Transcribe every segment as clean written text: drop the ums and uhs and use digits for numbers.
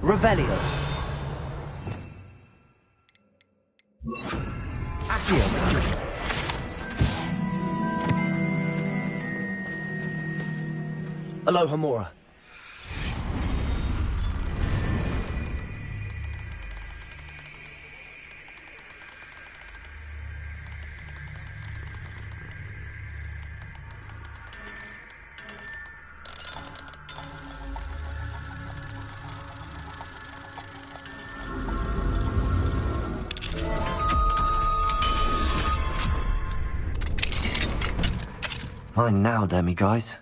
Revelio. Accio. Aloha Mora. Fine now, demi-guys.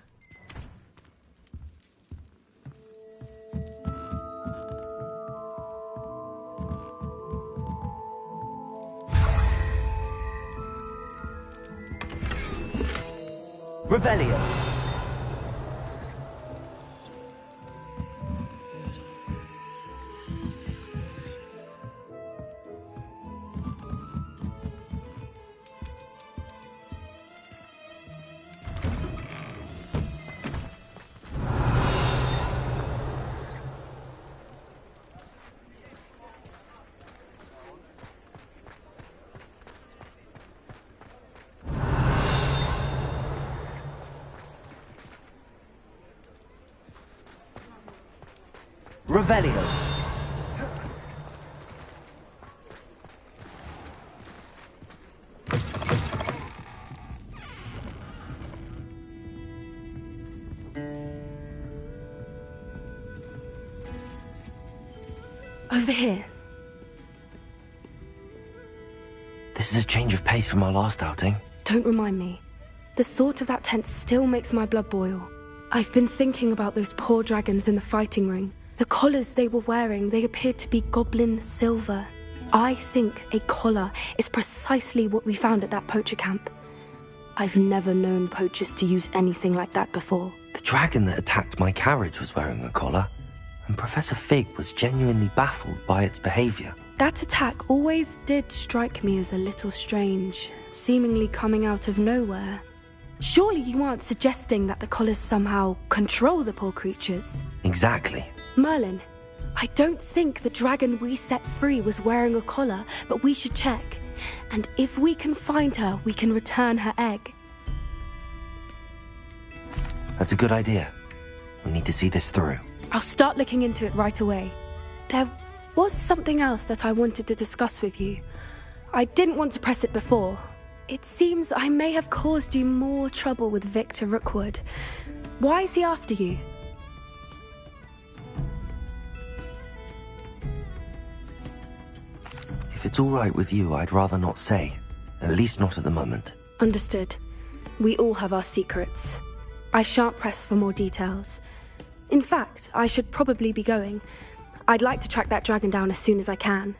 Revelio. Revelio. Over here. This is a change of pace from our last outing. Don't remind me. The thought of that tent still makes my blood boil. I've been thinking about those poor dragons in the fighting ring. The collars they were wearing, they appeared to be goblin silver. I think a collar is precisely what we found at that poacher camp. I've never known poachers to use anything like that before. The dragon that attacked my carriage was wearing a collar, and Professor Fig was genuinely baffled by its behavior. That attack always did strike me as a little strange, seemingly coming out of nowhere. Surely you aren't suggesting that the collars somehow control the poor creatures? Exactly. Merlin, I don't think the dragon we set free was wearing a collar, but we should check. And if we can find her, we can return her egg. That's a good idea. We need to see this through. I'll start looking into it right away. There was something else that I wanted to discuss with you. I didn't want to press it before. It seems I may have caused you more trouble with Victor Rookwood. Why is he after you? If it's all right with you, I'd rather not say. At least not at the moment. Understood. We all have our secrets. I shan't press for more details. In fact, I should probably be going. I'd like to track that dragon down as soon as I can.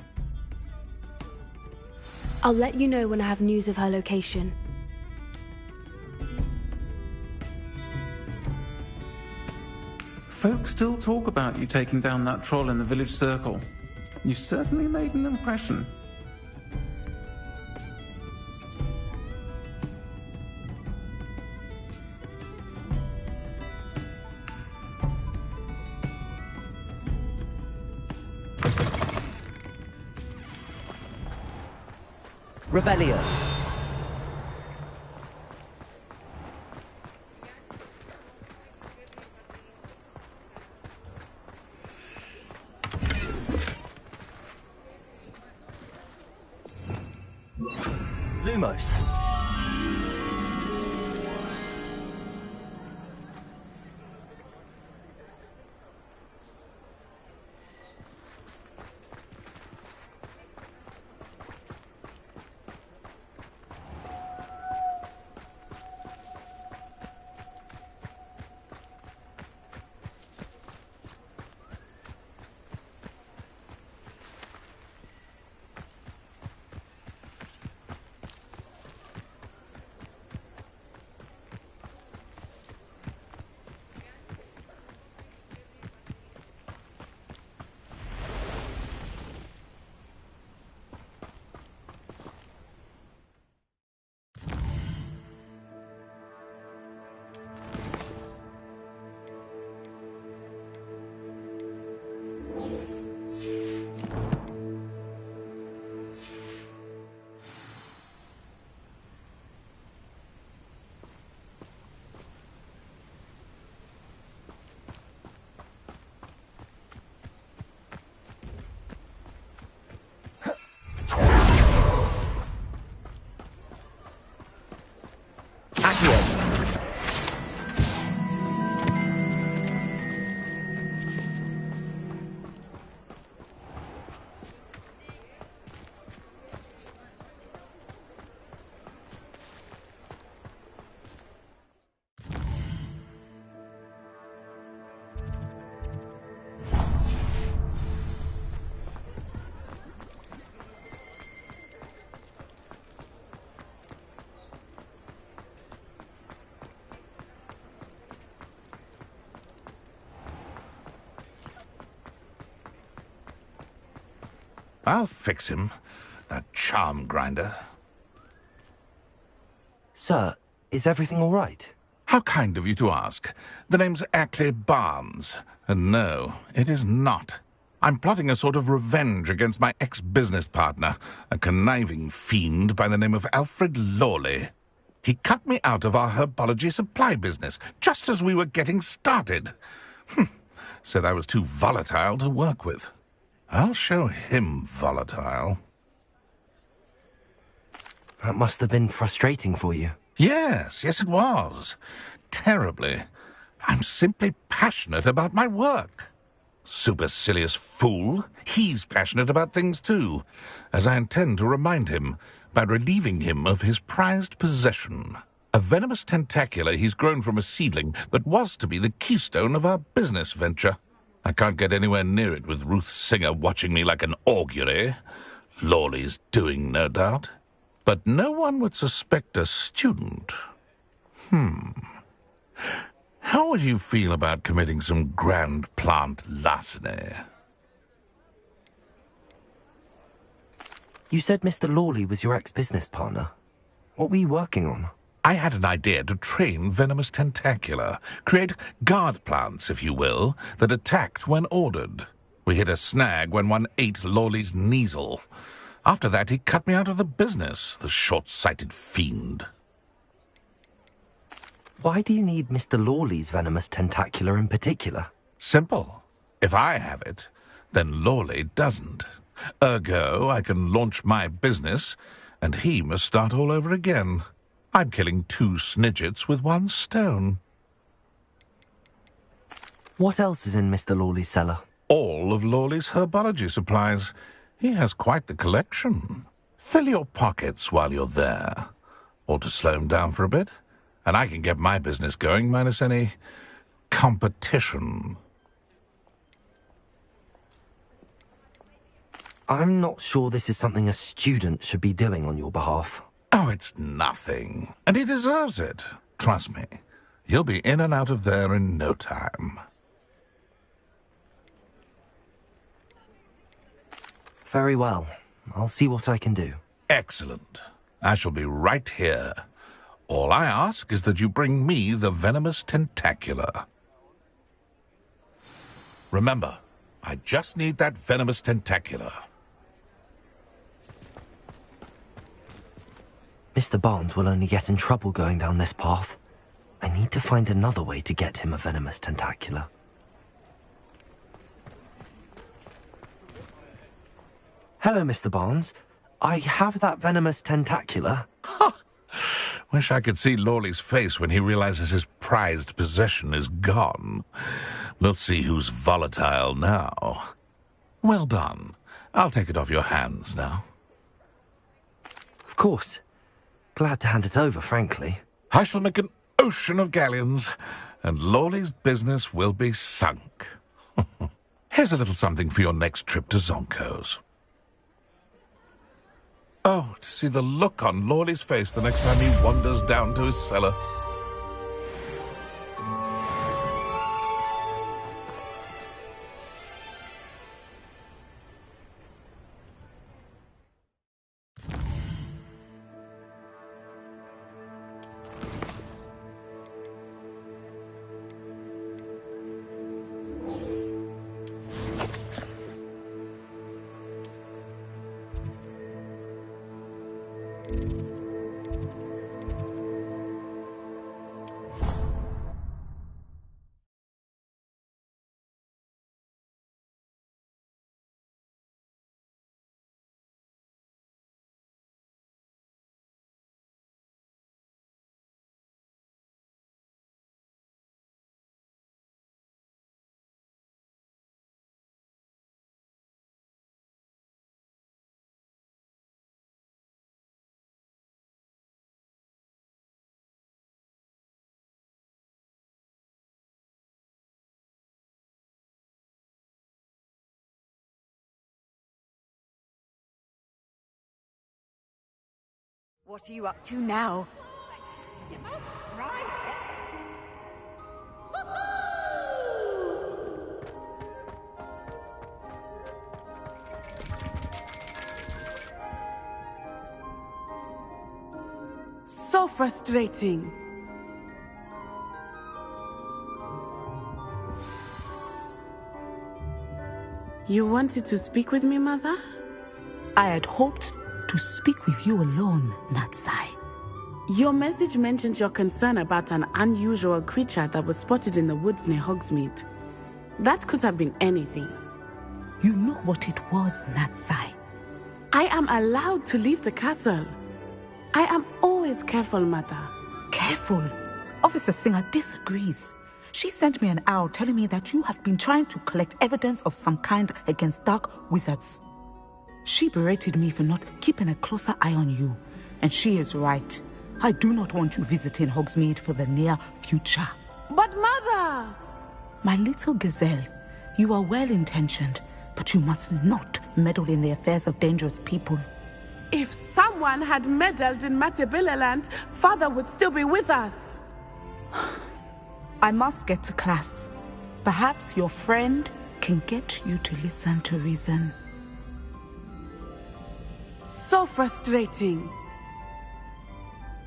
I'll let you know when I have news of her location. Folk still talk about you taking down that troll in the village circle. You certainly made an impression. Revelio. Lumos. I'll fix him, that charm grinder. Sir, is everything all right? How kind of you to ask. The name's Ackley Barnes, and no, it is not. I'm plotting a sort of revenge against my ex-business partner, a conniving fiend by the name of Alfred Lawley. He cut me out of our herbology supply business, just as we were getting started. Said I was too volatile to work with. I'll show him volatile. That must have been frustrating for you. Yes, it was. Terribly. I'm simply passionate about my work. Supercilious fool. He's passionate about things too, as I intend to remind him by relieving him of his prized possession. A venomous tentacula he's grown from a seedling that was to be the keystone of our business venture. I can't get anywhere near it with Ruth Singer watching me like an augury. Lawley's doing, no doubt. But no one would suspect a student. How would you feel about committing some grand plant larceny? You said Mr. Lawley was your ex-business partner. What were you working on? I had an idea to train venomous tentacula, create guard plants, if you will, that attacked when ordered. We hit a snag when one ate Lawley's Kneasel. After that, he cut me out of the business, the short-sighted fiend. Why do you need Mr. Lawley's venomous tentacula in particular? Simple. If I have it, then Lawley doesn't. Ergo, I can launch my business, and he must start all over again. I'm killing 2 snidgets with 1 stone. What else is in Mr. Lawley's cellar? All of Lawley's herbology supplies. He has quite the collection. Fill your pockets while you're there. Or to slow him down for a bit, and I can get my business going minus any competition. I'm not sure this is something a student should be doing on your behalf. Oh, it's nothing. And he deserves it. Trust me. You'll be in and out of there in no time. Very well. I'll see what I can do. Excellent. I shall be right here. All I ask is that you bring me the venomous tentacula. Remember, I just need that venomous tentacula. Mr. Barnes will only get in trouble going down this path. I need to find another way to get him a venomous tentacula. Hello, Mr. Barnes. I have that venomous tentacula. Wish I could see Lawley's face when he realizes his prized possession is gone. We'll see who's volatile now. Well done. I'll take it off your hands now. Of course. Glad to hand it over, frankly. I shall make an ocean of galleons, and Lawley's business will be sunk. Here's a little something for your next trip to Zonko's. Oh, to see the look on Lawley's face the next time he wanders down to his cellar. What are you up to now? You must try it. frustrating. You wanted to speak with me, Mother? I had hoped to speak with you alone, Natsai. Your message mentioned your concern about an unusual creature that was spotted in the woods near Hogsmeade. That could have been anything. You know what it was, Natsai. I am allowed to leave the castle. I am always careful, Mother. Careful. Officer Singer disagrees. She sent me an owl telling me that you have been trying to collect evidence of some kind against dark wizards. She berated me for not keeping a closer eye on you, and she is right. I do not want you visiting Hogsmeade for the near future. But Mother! My little gazelle, you are well-intentioned, but you must not meddle in the affairs of dangerous people. If someone had meddled in Matabeleland, Father would still be with us. I must get to class. Perhaps your friend can get you to listen to reason. So frustrating.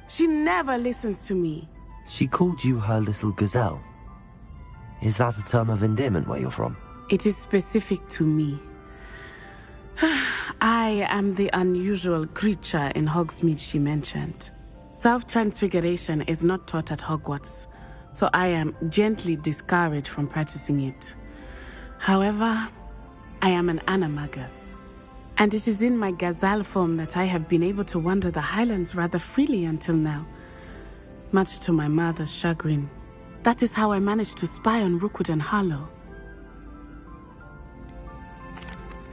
She never listens to me. She called you her little gazelle. Is that a term of endearment where you're from? It is specific to me. I am the unusual creature in Hogsmeade she mentioned. Self-transfiguration is not taught at Hogwarts, so I am gently discouraged from practicing it. However, I am an animagus, and it is in my gazelle form that I have been able to wander the Highlands rather freely until now, much to my mother's chagrin. That is how I managed to spy on Rookwood and Harlow.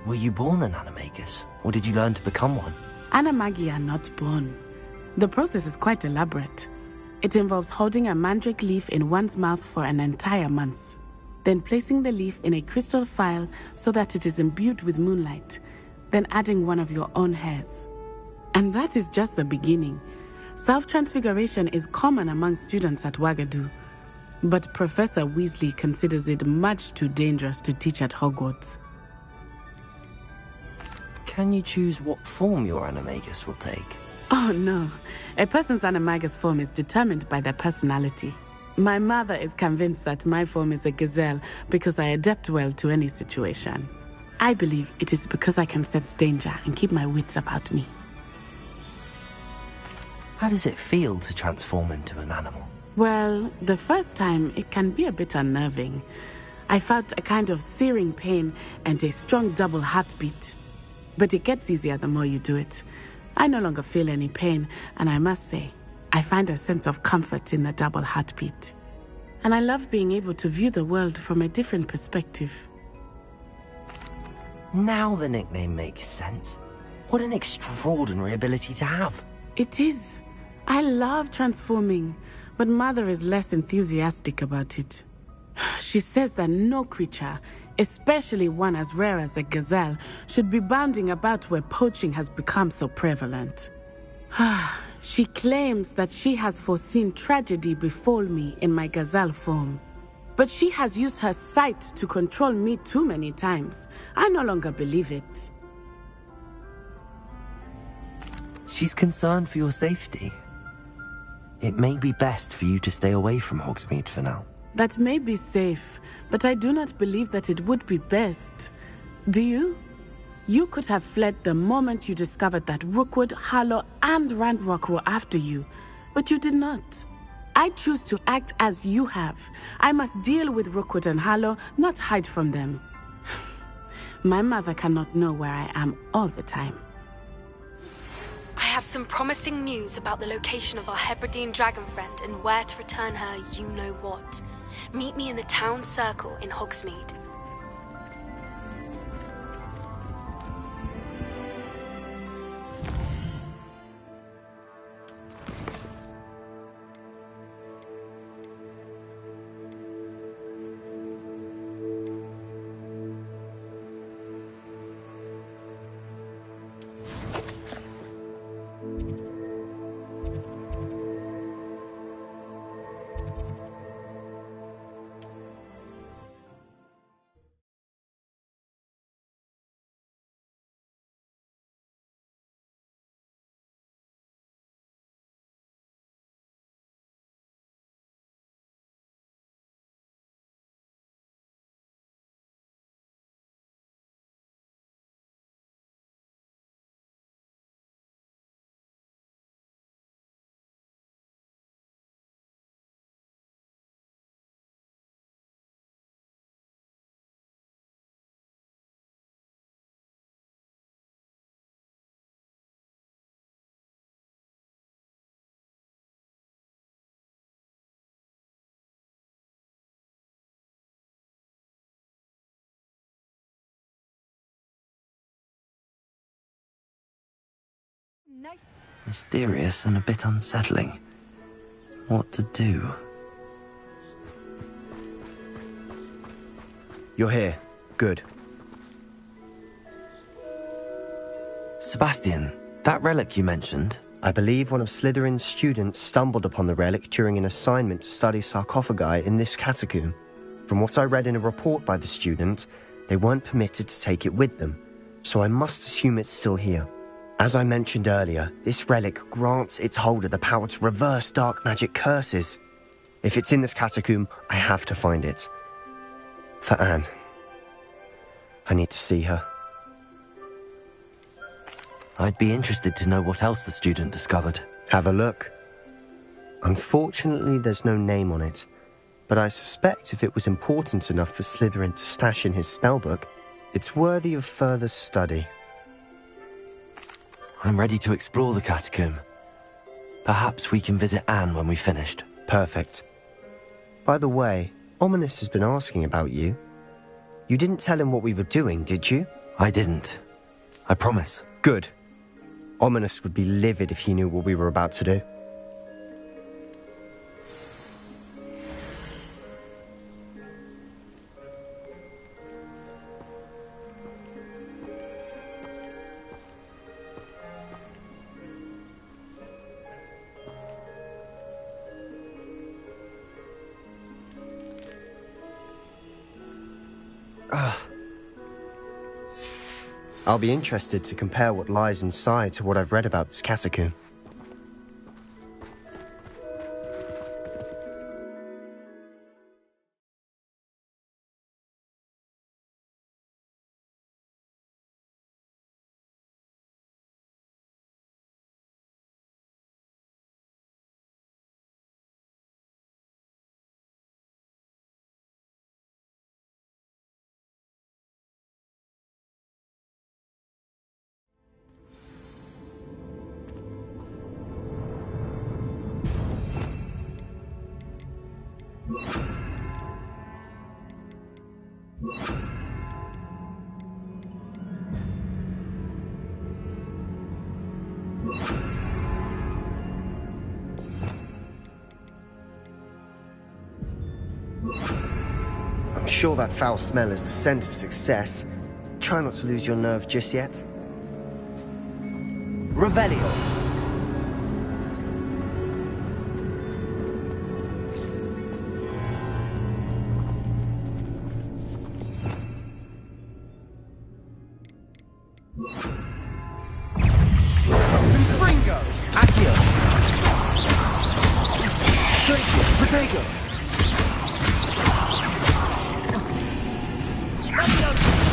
Were you born an animagus, or did you learn to become one? Animagi are not born. The process is quite elaborate. It involves holding a mandrake leaf in one's mouth for an entire month, then placing the leaf in a crystal phial so that it is imbued with moonlight, then adding one of your own hairs. And that is just the beginning. Self-transfiguration is common among students at Wagadu, but Professor Weasley considers it much too dangerous to teach at Hogwarts. Can you choose what form your animagus will take? Oh no, a person's animagus form is determined by their personality. My mother is convinced that my form is a gazelle because I adapt well to any situation. I believe it is because I can sense danger and keep my wits about me. How does it feel to transform into an animal? Well, the first time it can be a bit unnerving. I felt a kind of searing pain and a strong double heartbeat. But it gets easier the more you do it. I no longer feel any pain, and I must say, I find a sense of comfort in the double heartbeat. And I love being able to view the world from a different perspective. Now the nickname makes sense. What an extraordinary ability to have. It is. I love transforming, but Mother is less enthusiastic about it. She says that no creature, especially one as rare as a gazelle, should be bounding about where poaching has become so prevalent. She claims that she has foreseen tragedy befall me in my gazelle form. But she has used her sight to control me too many times. I no longer believe it. She's concerned for your safety. It may be best for you to stay away from Hogsmeade for now. That may be safe, but I do not believe that it would be best. Do you? You could have fled the moment you discovered that Rookwood, Harlow, and Ranrock were after you, but you did not. I choose to act as you have. I must deal with Rookwood and Harlow, not hide from them. My mother cannot know where I am all the time. I have some promising news about the location of our Hebridean dragon friend and where to return her you-know-what. Meet me in the town circle in Hogsmeade. Mysterious and a bit unsettling. What to do? You're here. Good. Sebastian, that relic you mentioned. I believe one of Slytherin's students stumbled upon the relic during an assignment to study sarcophagi in this catacomb. From what I read in a report by the student, they weren't permitted to take it with them, so I must assume it's still here. As I mentioned earlier, this relic grants its holder the power to reverse dark magic curses. If it's in this catacomb, I have to find it. For Anne. I need to see her. I'd be interested to know what else the student discovered. Have a look. Unfortunately, there's no name on it, but I suspect if it was important enough for Slytherin to stash in his spellbook, it's worthy of further study. I'm ready to explore the catacomb. Perhaps we can visit Anne when we've finished. Perfect. By the way, Ominous has been asking about you. You didn't tell him what we were doing, did you? I didn't. I promise. Good. Ominous would be livid if he knew what we were about to do. I'll be interested to compare what lies inside to what I've read about this catacomb. I'm sure that foul smell is the scent of success. Try not to lose your nerve just yet. Revelio. Springo. Accio. Tracy. Protego.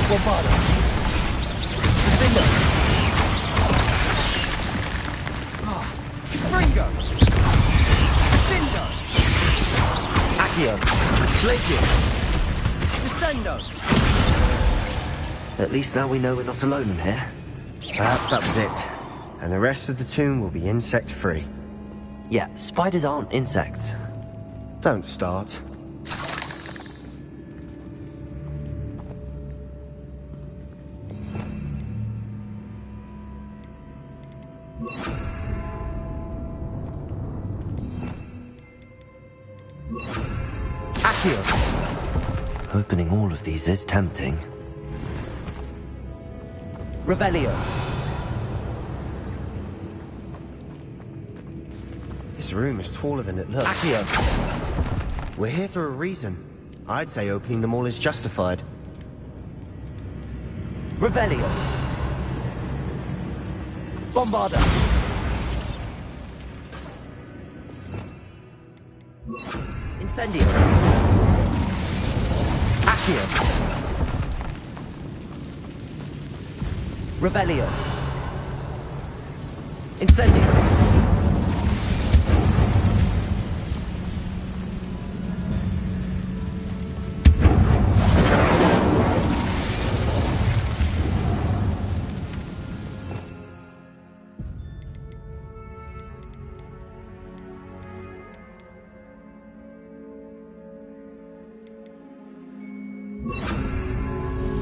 Bombardo. Defender. Springo. Cindo. Accio. Glacier. Descendo. At least now we know we're not alone in here. Perhaps that was it. And the rest of the tomb will be insect-free. Yeah, spiders aren't insects. Don't start. Accio. Opening all of these is tempting. Revelio. This room is taller than it looks. Accio. We're here for a reason. I'd say opening them all is justified. Revelio. Bombarda. Incendio. Accio. Revelio. Incendio.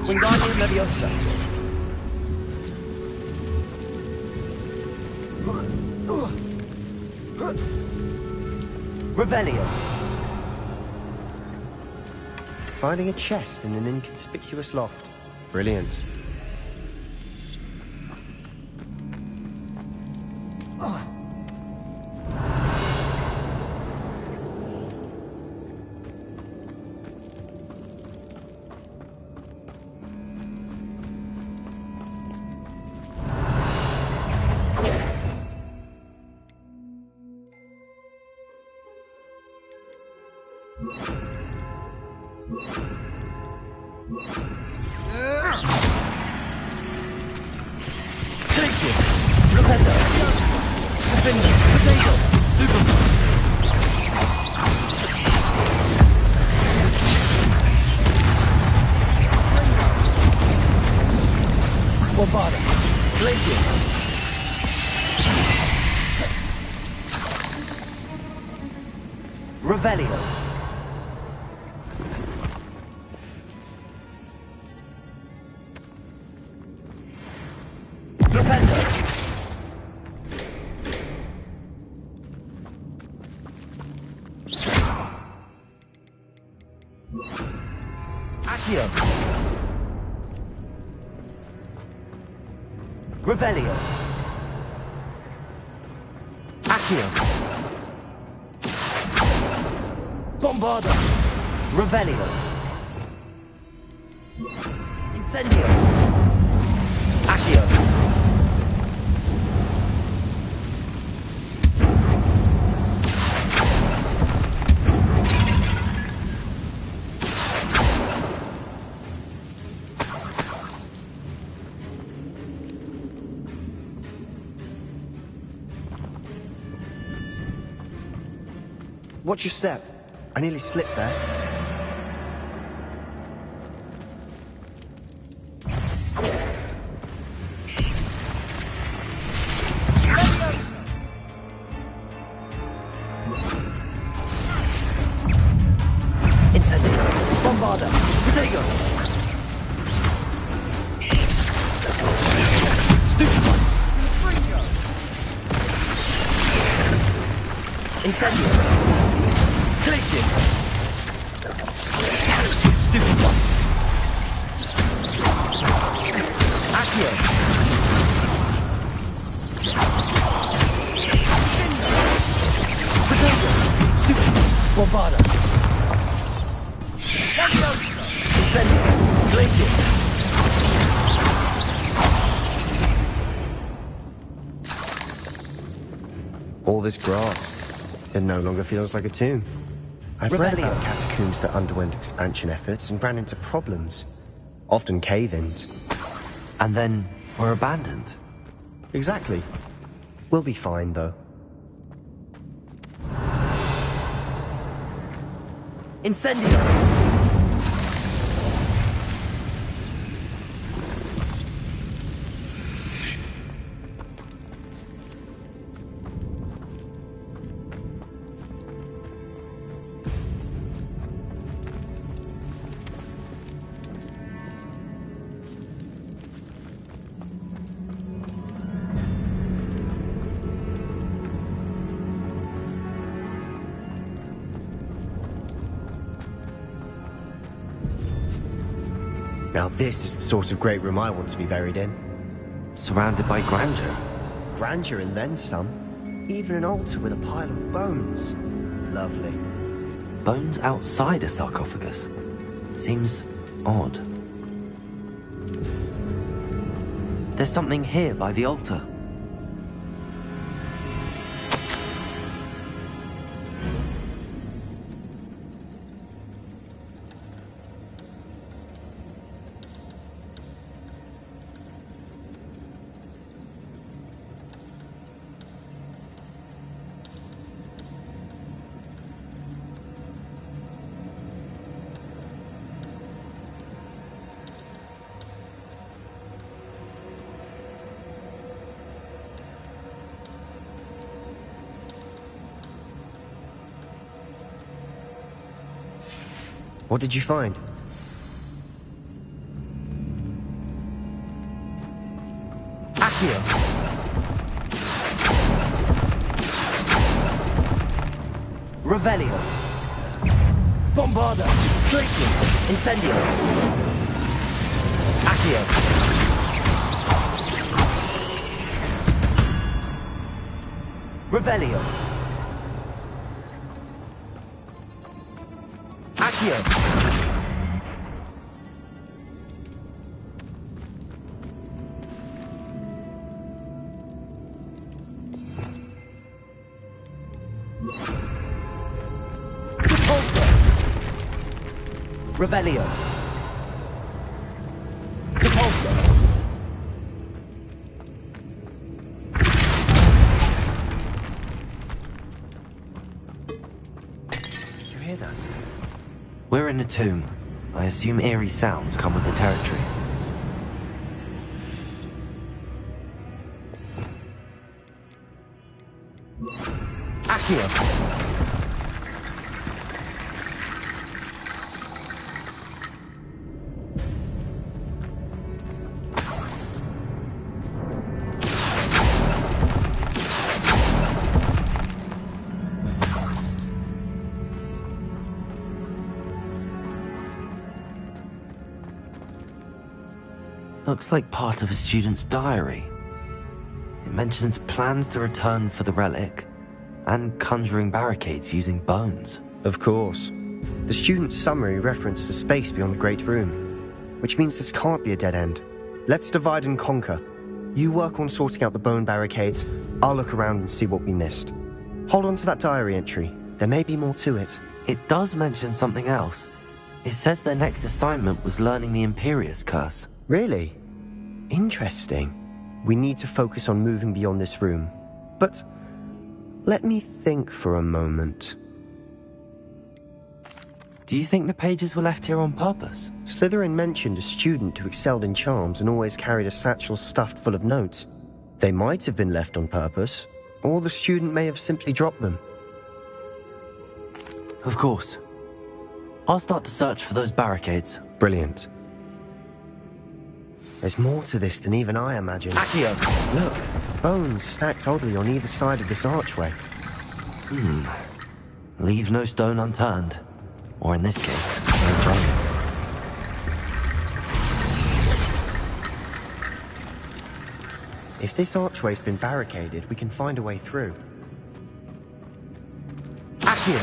Wingardium Leviosa. Revelio. Finding a chest in an inconspicuous loft. Brilliant. Revelio. Flipendo. Accio. Revelio. Accio. Bombarda! Revelio! Incendio! Accio! Watch your step. I nearly slipped there. Incendio! Bombarda! Protego! Stupefy! Incendio! Glacius! Stupefy! Accio! Protego! Stupefy! Bombarda! Incendio! Glacius! All this grass. It no longer feels like a tomb. I've read about catacombs that underwent expansion efforts and ran into problems. Often cave-ins. And then were abandoned. Exactly. We'll be fine, though. Incendio! Now this is the sort of great room I want to be buried in. Surrounded by grandeur. Grandeur and then some. Even an altar with a pile of bones. Lovely. Bones outside a sarcophagus. Seems odd. There's something here by the altar. What did you find? Accio! Revelio. Bombarda. Glacius. Incendio. Accio. Revelio. Accio. Revelio. Repulsor. Did you hear that? We're in a tomb. I assume eerie sounds come with the territory. Accio. Looks like part of a student's diary. It mentions plans to return for the relic and conjuring barricades using bones. Of course. The student's summary referenced the space beyond the Great Room, which means this can't be a dead end. Let's divide and conquer. You work on sorting out the bone barricades, I'll look around and see what we missed. Hold on to that diary entry. There may be more to it. It does mention something else. It says their next assignment was learning the Imperius Curse. Really? Interesting. We need to focus on moving beyond this room. But let me think for a moment. Do you think the pages were left here on purpose? Slytherin mentioned a student who excelled in charms and always carried a satchel stuffed full of notes. They might have been left on purpose, or the student may have simply dropped them. Of course. I'll start to search for those barricades. Brilliant. There's more to this than even I imagined. Accio. Look, bones stacked oddly on either side of this archway. Leave no stone unturned. Or in this case, no bone. If this archway's been barricaded, we can find a way through. Accio.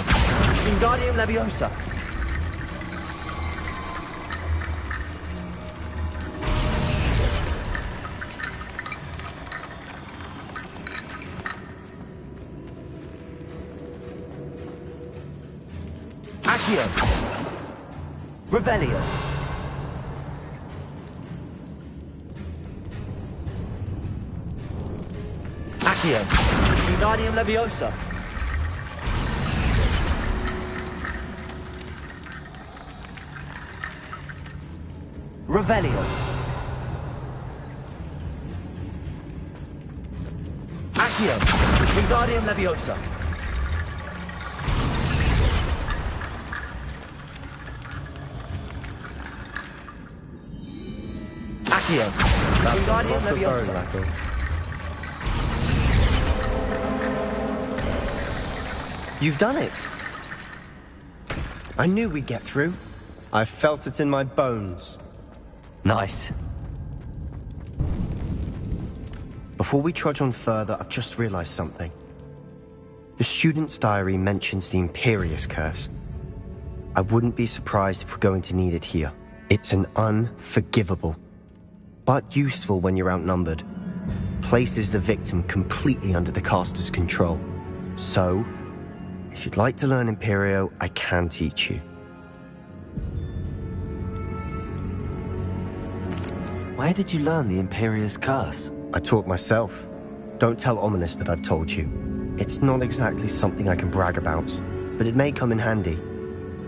Wingardium Leviosa. Accio. Revelio. Accio. Wingardium Leviosa. Revelio. Accio. Wingardium Leviosa. Accio. Wingardium Leviosa. Rattle. You've done it. I knew we'd get through. I felt it in my bones. Nice. Before we trudge on further, I've just realized something. The student's diary mentions the Imperius Curse. I wouldn't be surprised if we're going to need it here. It's an unforgivable, but useful when you're outnumbered. Places the victim completely under the caster's control. So, if you'd like to learn Imperio, I can teach you. Where did you learn the Imperius Curse? I taught myself. Don't tell Ominous that I've told you. It's not exactly something I can brag about, but it may come in handy.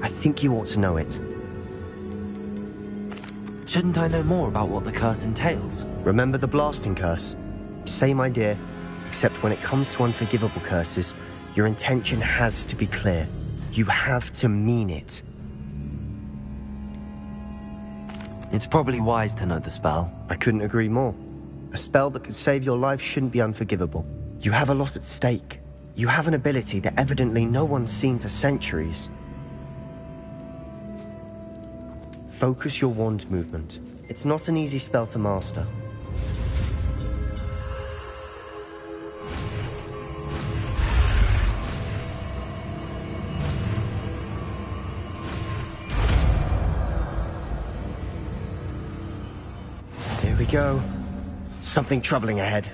I think you ought to know it. Shouldn't I know more about what the curse entails? Remember the blasting curse? Same idea, except when it comes to unforgivable curses, your intention has to be clear. You have to mean it. It's probably wise to know the spell. I couldn't agree more. A spell that could save your life shouldn't be unforgivable. You have a lot at stake. You have an ability that evidently no one's seen for centuries. Focus your wand movement. It's not an easy spell to master. Here we go. Something troubling ahead.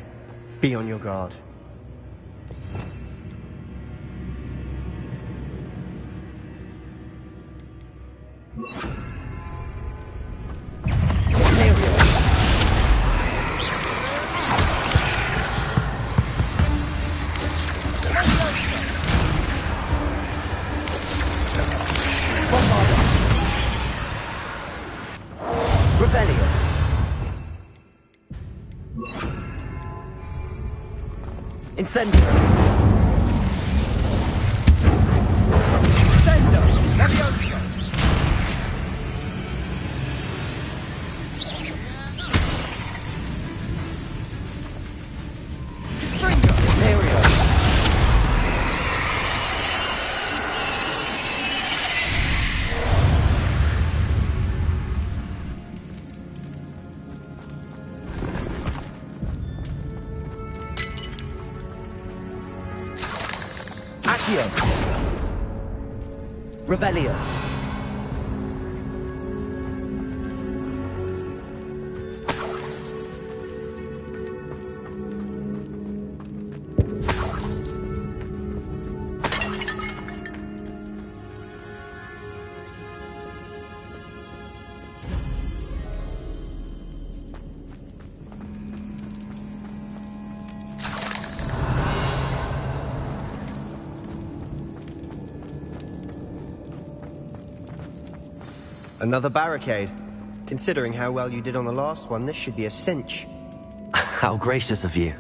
Be on your guard. Incendio! Incendio! Levioso! Stringo! Imperio! Revelio. Another barricade. Considering how well you did on the last one, this should be a cinch. How gracious of you.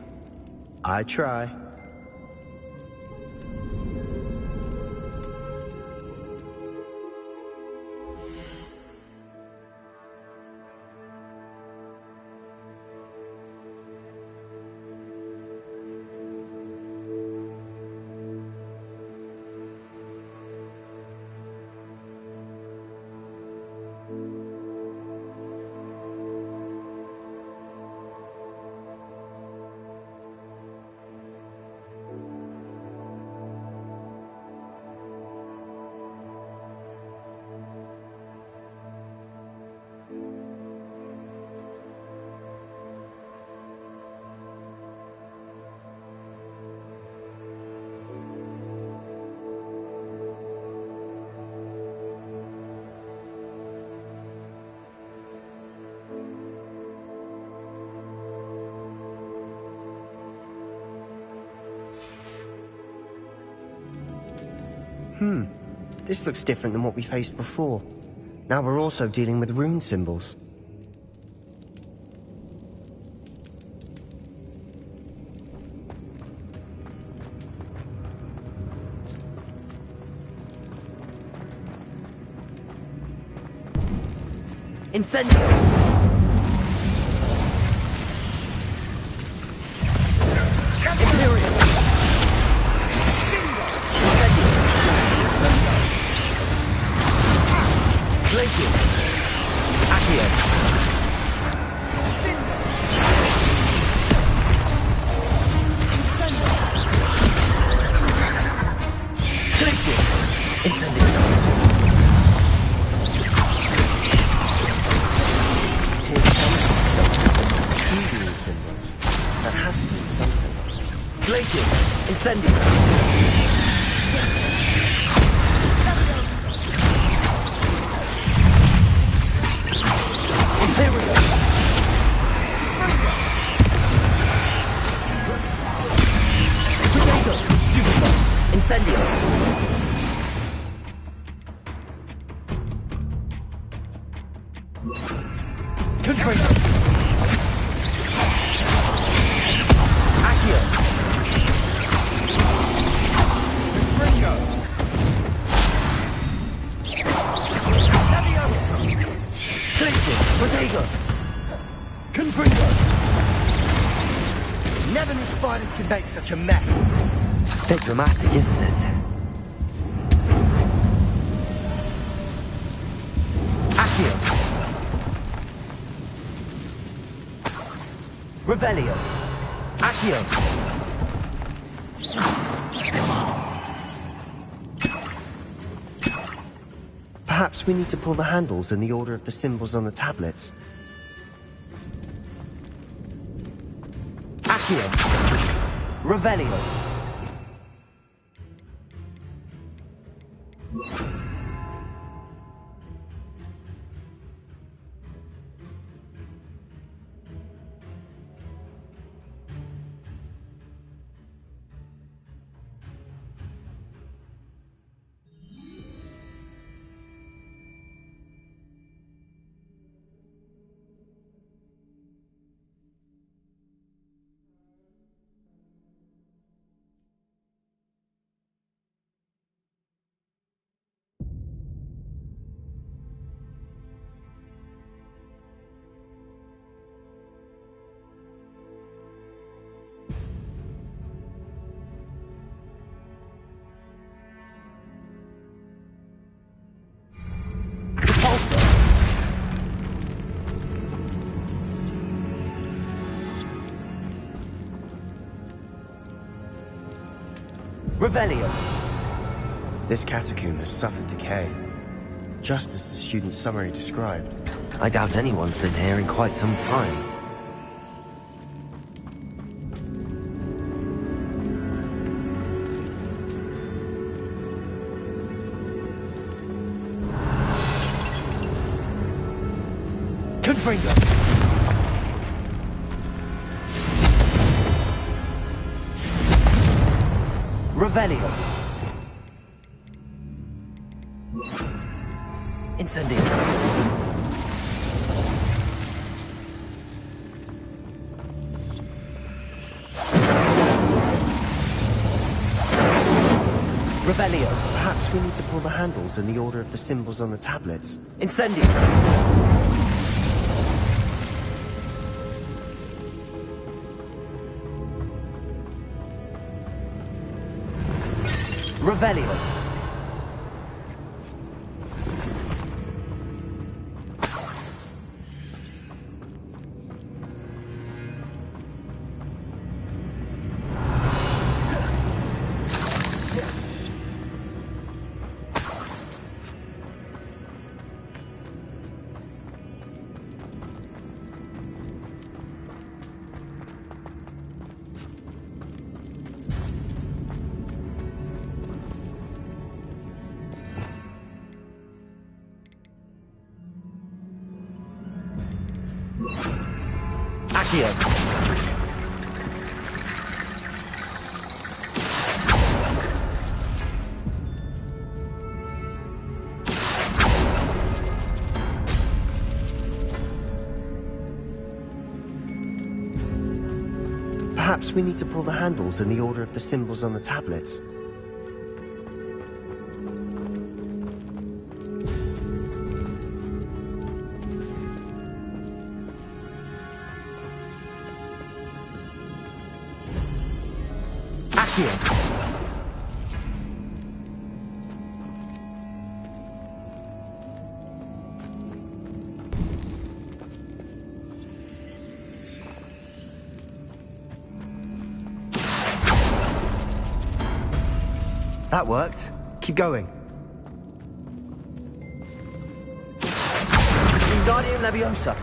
I try. This looks different than what we faced before. Now we're also dealing with rune symbols. Incendio! Never knew spiders could make such a mess. Bit dramatic, isn't it? Accio. Revelio. Accio. Perhaps we need to pull the handles in the order of the symbols on the tablets. Accio. Revelio. Revelio. This catacomb has suffered decay, just as the student's summary described. I doubt anyone's been here in quite some time. Confringo. Revelio. Incendio. Revelio. Perhaps we need to pull the handles in the order of the symbols on the tablets. Incendio. Revelio. Accio. Perhaps we need to pull the handles in the order of the symbols on the tablets. Accio. That worked. Keep going. Wingardium Leviosa.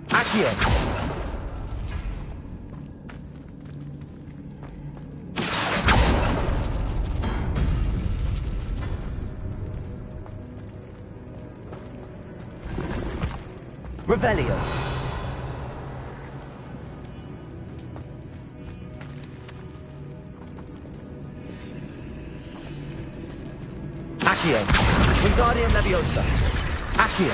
Accio. Revelio. Accio. Wingardium Leviosa. Accio.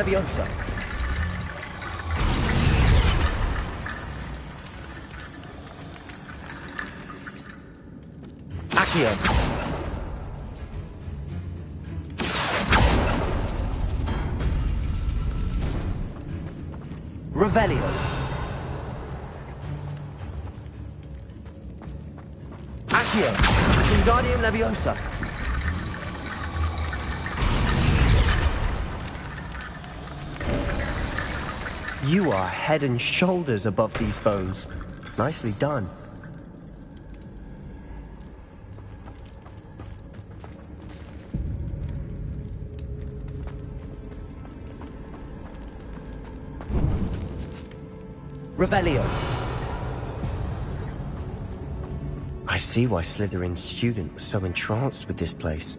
Leviosa. Accio. Revelio. Accio. Wingardium Leviosa. You are head and shoulders above these bones. Nicely done. Revelio. I see why Slytherin's student was so entranced with this place.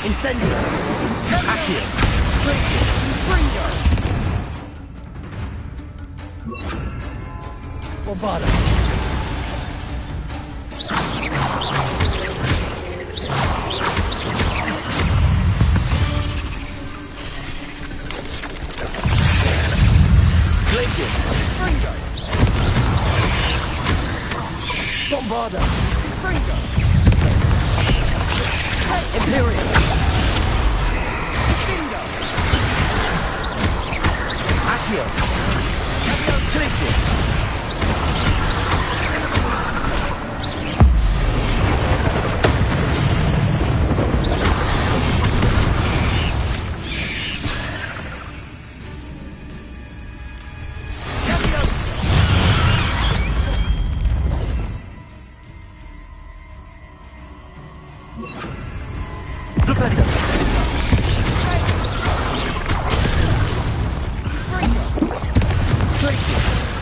Incendio. Accio. Glacius. Bringo. Bombarda. Glacius. Bringo. Bombarda. Bringo. Imperial. Bingo. Accio. Glacius.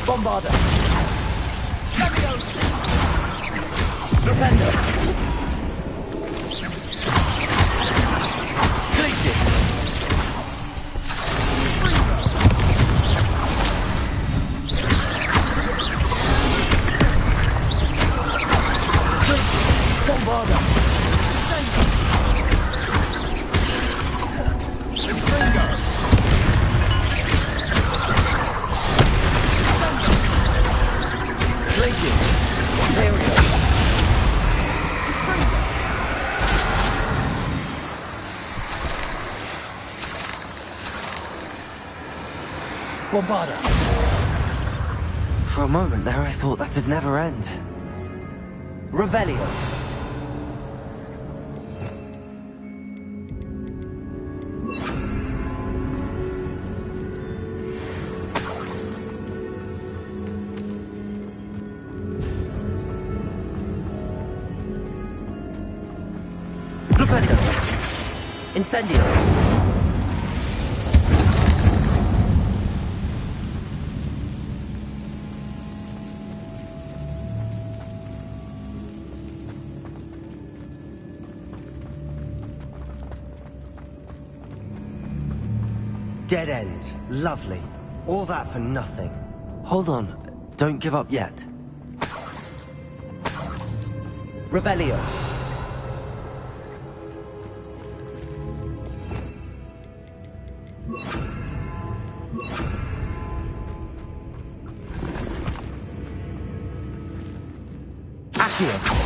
Bombarda. Defender. Glacius. Glacius. Bombarda. Bombarda. For a moment there, I thought that'd never end. Revelio. Flipendo. Incendio. Dead end. Lovely. All that for nothing. Hold on. Don't give up yet. Revelio. Accio.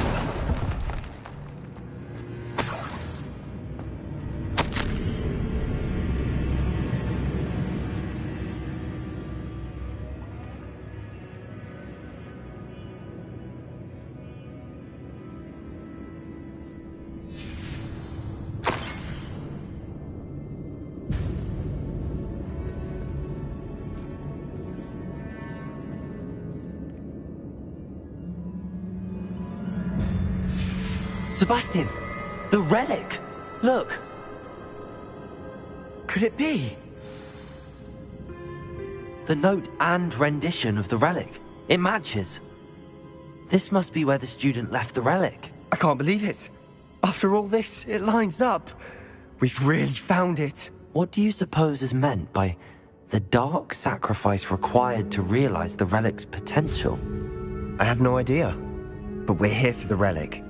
Sebastian, the relic! Look! Could it be? The note and rendition of the relic. It matches. This must be where the student left the relic. I can't believe it. After all this, it lines up. We've really found it. What do you suppose is meant by the dark sacrifice required to realize the relic's potential? I have no idea, but we're here for the relic.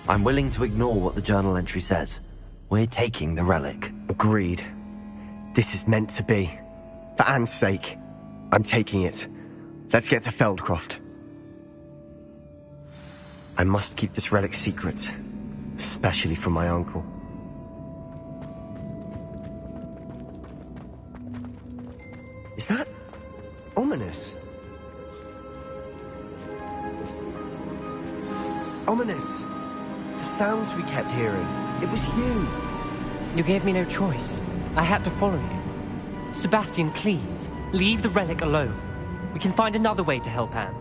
I'm willing to ignore what the journal entry says. We're taking the relic. Agreed. This is meant to be. For Anne's sake, I'm taking it. Let's get to Feldcroft. I must keep this relic secret, especially from my uncle. Is that ominous? Ominous! The sounds we kept hearing. It was you. You gave me no choice. I had to follow you. Sebastian, please, leave the relic alone. We can find another way to help Anne.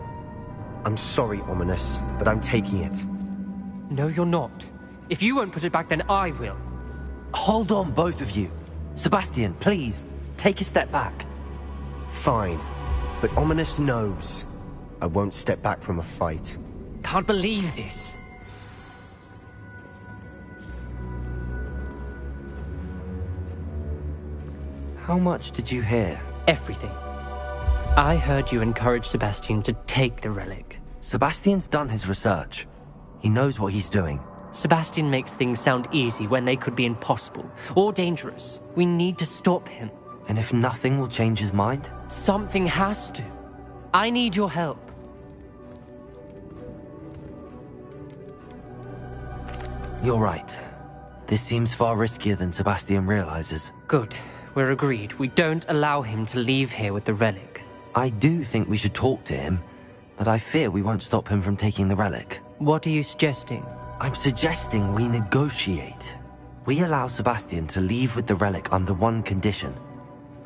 I'm sorry, Ominous, but I'm taking it. No, you're not. If you won't put it back, then I will. Hold on, both of you. Sebastian, please, take a step back. Fine, but Ominous knows I won't step back from a fight. Can't believe this. How much did you hear? Everything. I heard you encourage Sebastian to take the relic. Sebastian's done his research. He knows what he's doing. Sebastian makes things sound easy when they could be impossible or dangerous. We need to stop him. And if nothing will change his mind? Something has to. I need your help. You're right. This seems far riskier than Sebastian realizes. Good. We're agreed. We don't allow him to leave here with the relic. I do think we should talk to him, but I fear we won't stop him from taking the relic. What are you suggesting? I'm suggesting we negotiate. We allow Sebastian to leave with the relic under one condition.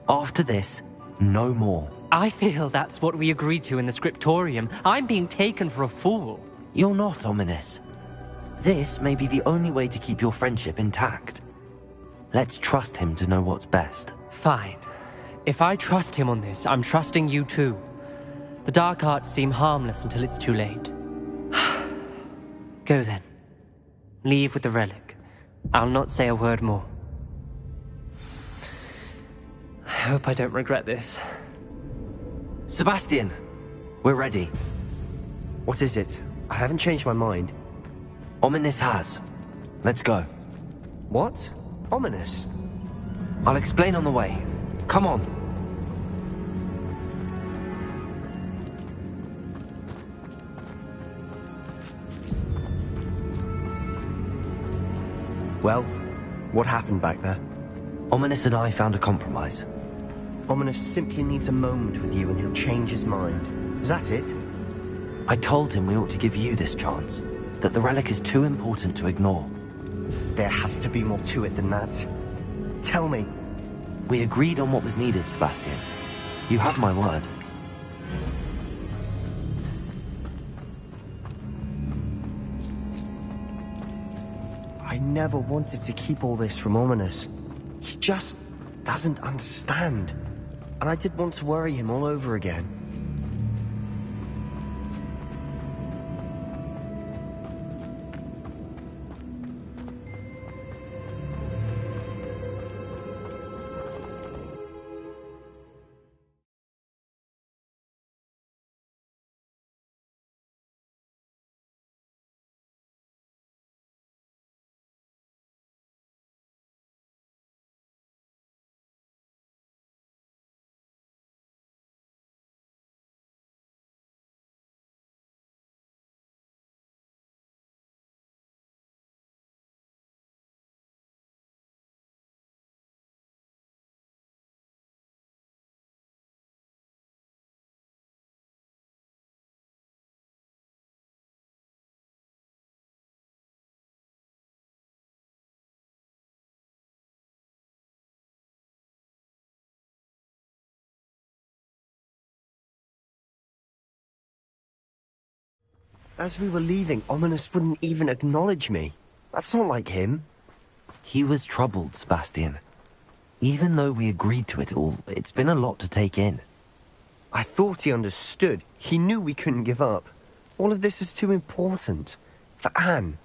After this, no more. I feel that's what we agreed to in the scriptorium. I'm being taken for a fool. You're not, Ominous. This may be the only way to keep your friendship intact. Let's trust him to know what's best. Fine. If I trust him on this, I'm trusting you too. The dark arts seem harmless until it's too late. Go then. Leave with the relic. I'll not say a word more. I hope I don't regret this. Sebastian! We're ready. What is it? I haven't changed my mind. Ominous has. Let's go. What? Ominous? I'll explain on the way. Come on. Well, what happened back there? Ominous and I found a compromise. Ominous simply needs a moment with you and he'll change his mind. Is that it? I told him we ought to give you this chance, that the relic is too important to ignore. There has to be more to it than that. Tell me. We agreed on what was needed, Sebastian. You have my word. I never wanted to keep all this from Ominous. He just doesn't understand. And I didn't want to worry him all over again. As we were leaving, Ominous wouldn't even acknowledge me. That's not like him. He was troubled, Sebastian. Even though we agreed to it all, it's been a lot to take in. I thought he understood. He knew we couldn't give up. All of this is too important. For Anne.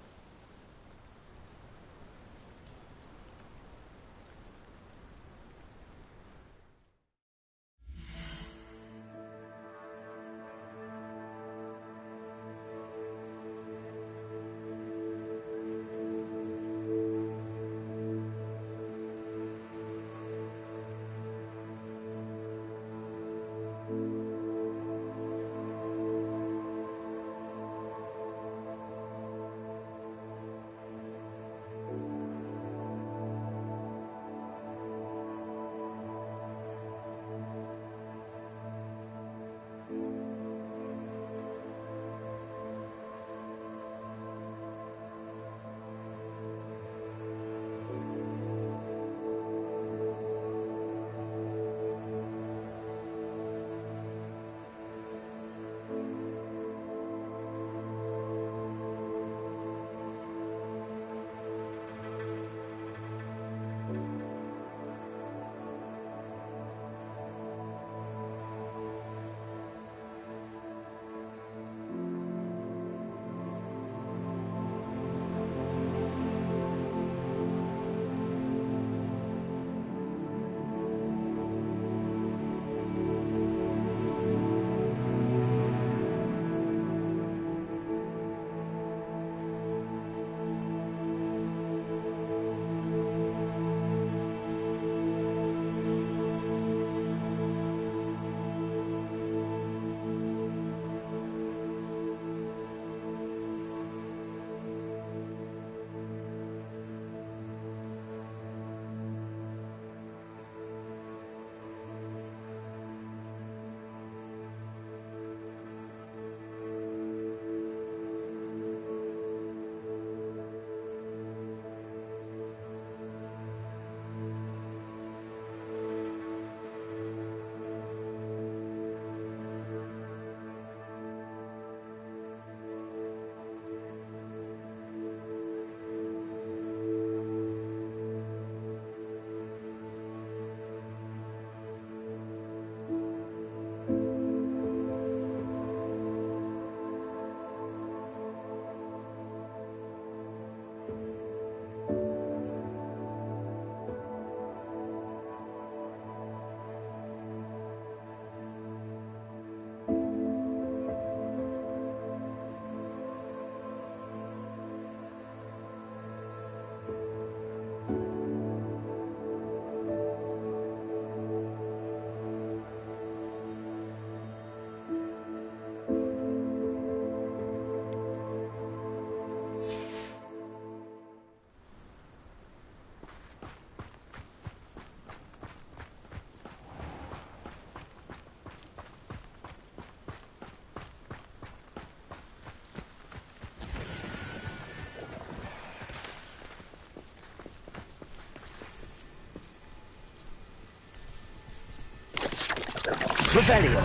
Revelio.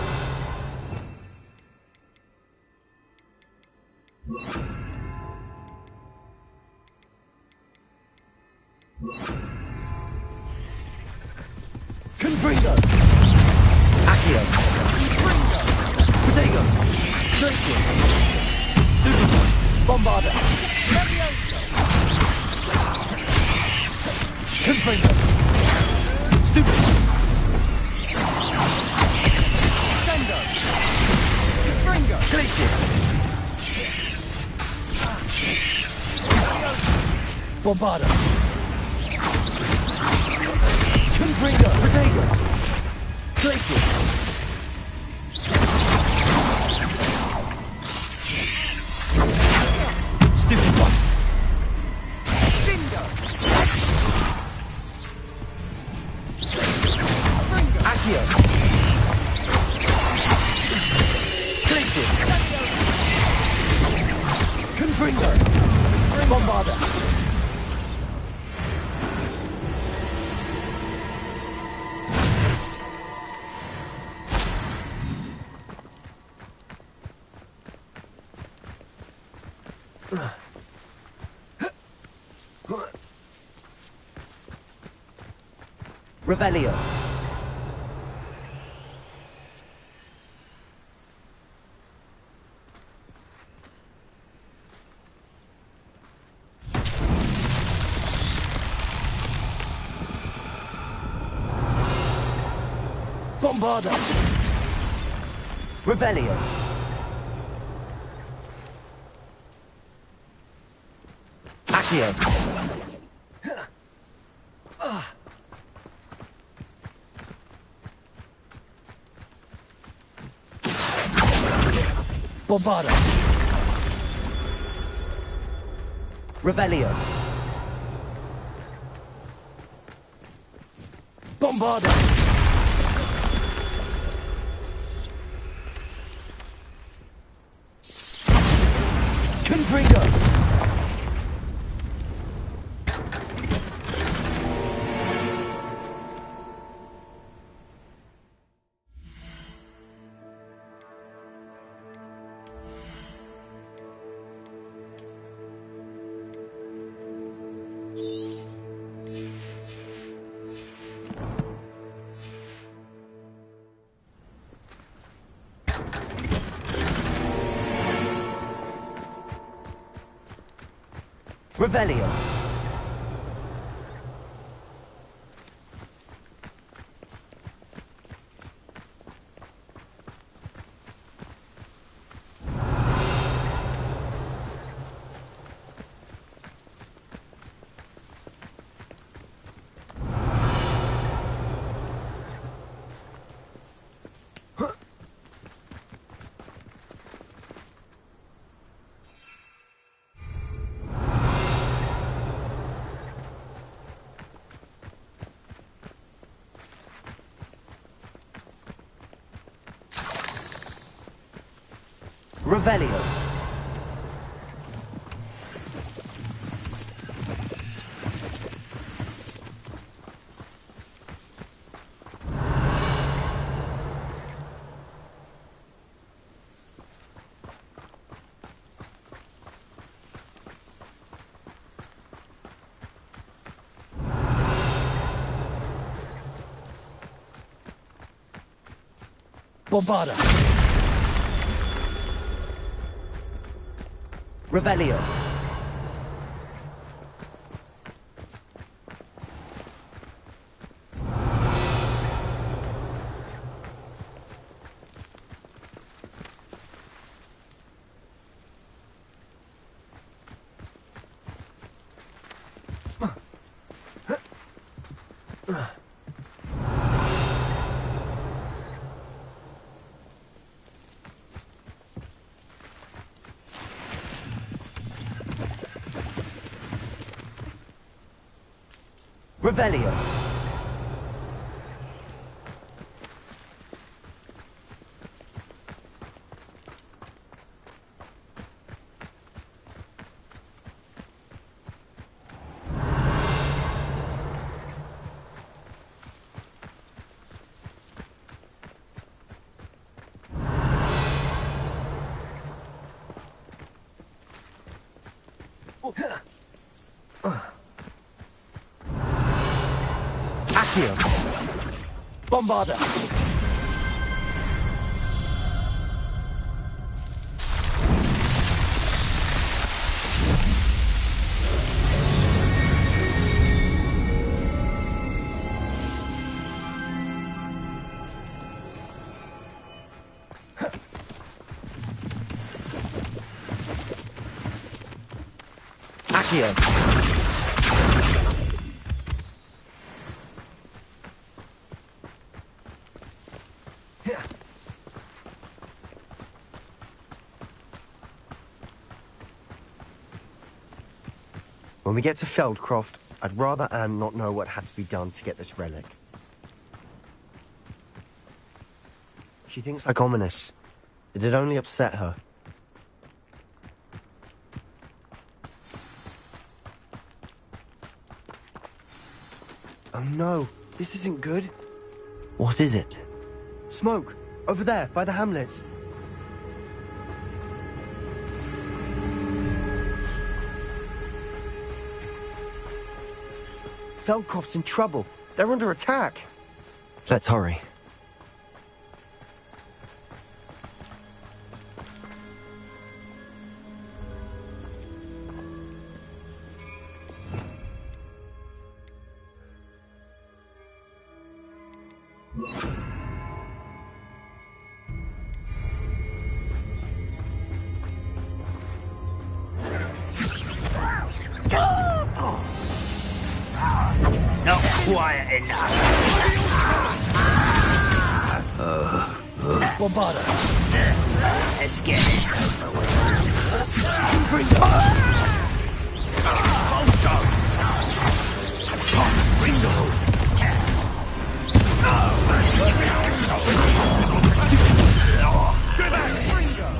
Confringo. Accio. Protego. Glacier. Stupefy. Bombarda. Confringo. Stupefy. Sendo. Confringo. Glacier. Bombarda. Confringo. Protego. Glacier. Stupefy. Bingo. Accio. Glacier. Confringo. Bombarda. Revelio. Bombarda. Revelio. Accio. Bombarda. Revelio. Bombarda. Confringo. Revelio. Revelio. Bombarda. Revelio. Revelio. Accio. Bombarda. Accio. When we get to Feldcroft, I'd rather Anne not know what had to be done to get this relic. She thinks like ominous. It'd only upset her. Oh no, this isn't good. What is it? Smoke! Over there, by the hamlet. Feldcroft's in trouble. They're under attack. Let's hurry. Not quiet enough. Bombarda. Let's get this over with. Ringo.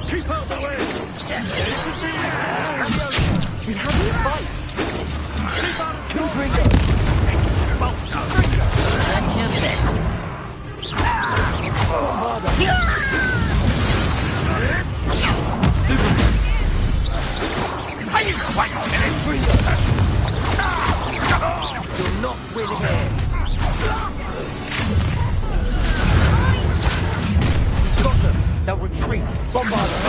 Keep out the way! We have to fight. Kill Ringo. That's your best. Are you quite finished, Ringo? You're not winning here. Got them. They'll retreat. Bombard them.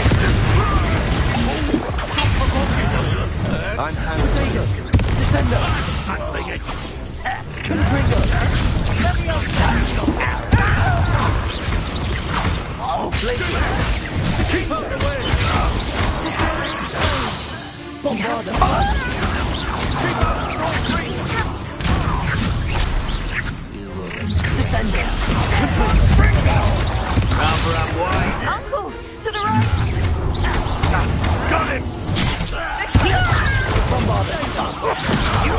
I'm Potatoes. Descender. Confringo. Let me out. Oh, Blakey. Keep out the way! Bombard them. Descender. Cover up wide. Uncle, to the right! Got him! Bombard them. You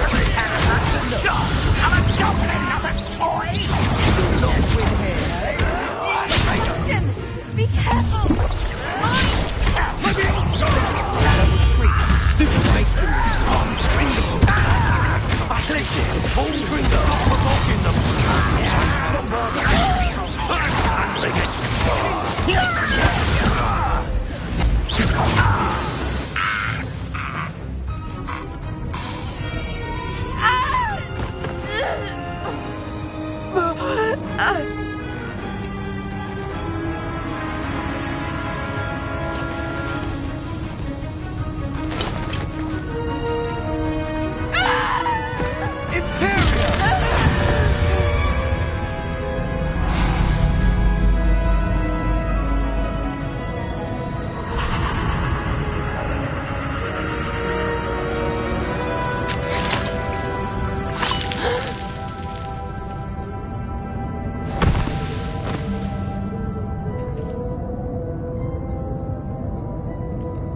I'm a goblin, not a toy! You'll not win here. Jim, be careful! Stupid make Athletics. Full Gringo. Provoking them. Bombard them.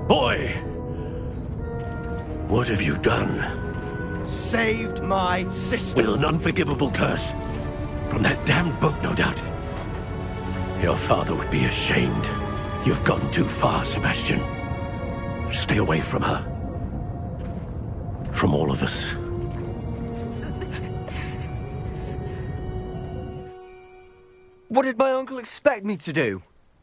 Boy! What have you done? Saved my sister. With an unforgivable curse. From that damned boat, no doubt. Your father would be ashamed. You've gone too far, Sebastian. Stay away from her. From all of us. What did my uncle expect me to do?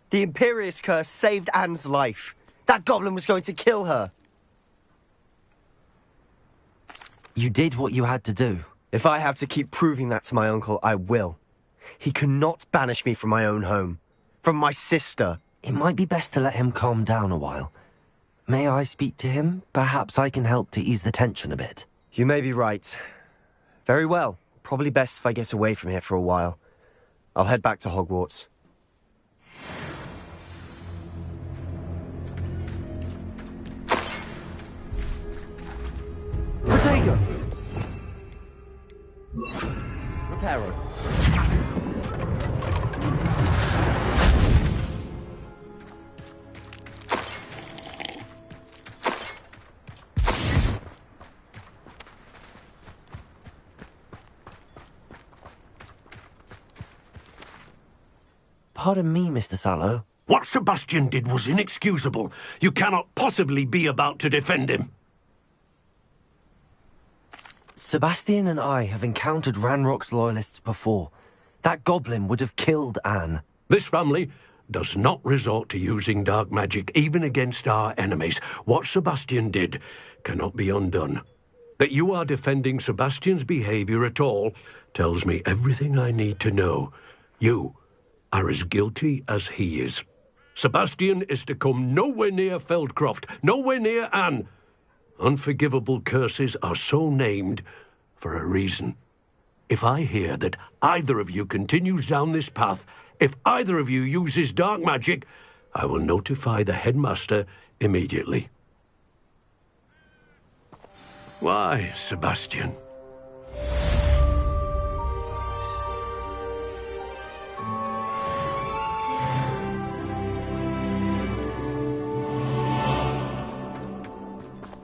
The Imperious curse saved Anne's life. That goblin was going to kill her. You did what you had to do. If I have to keep proving that to my uncle, I will. He cannot banish me from my own home. From my sister. It might be best to let him calm down a while. May I speak to him? Perhaps I can help to ease the tension a bit. You may be right. Very well. Probably best if I get away from here for a while. I'll head back to Hogwarts. Protego! Reparo. Pardon me, Mr. Sallow. What Sebastian did was inexcusable. You cannot possibly be about to defend him. Sebastian and I have encountered Ranrock's loyalists before. That goblin would have killed Anne. This family does not resort to using dark magic, even against our enemies. What Sebastian did cannot be undone. That you are defending Sebastian's behavior at all tells me everything I need to know. You are as guilty as he is. Sebastian is to come nowhere near Feldcroft, nowhere near Anne. Unforgivable curses are so named for a reason. If I hear that either of you continues down this path, if either of you uses dark magic, I will notify the headmaster immediately. Why, Sebastian?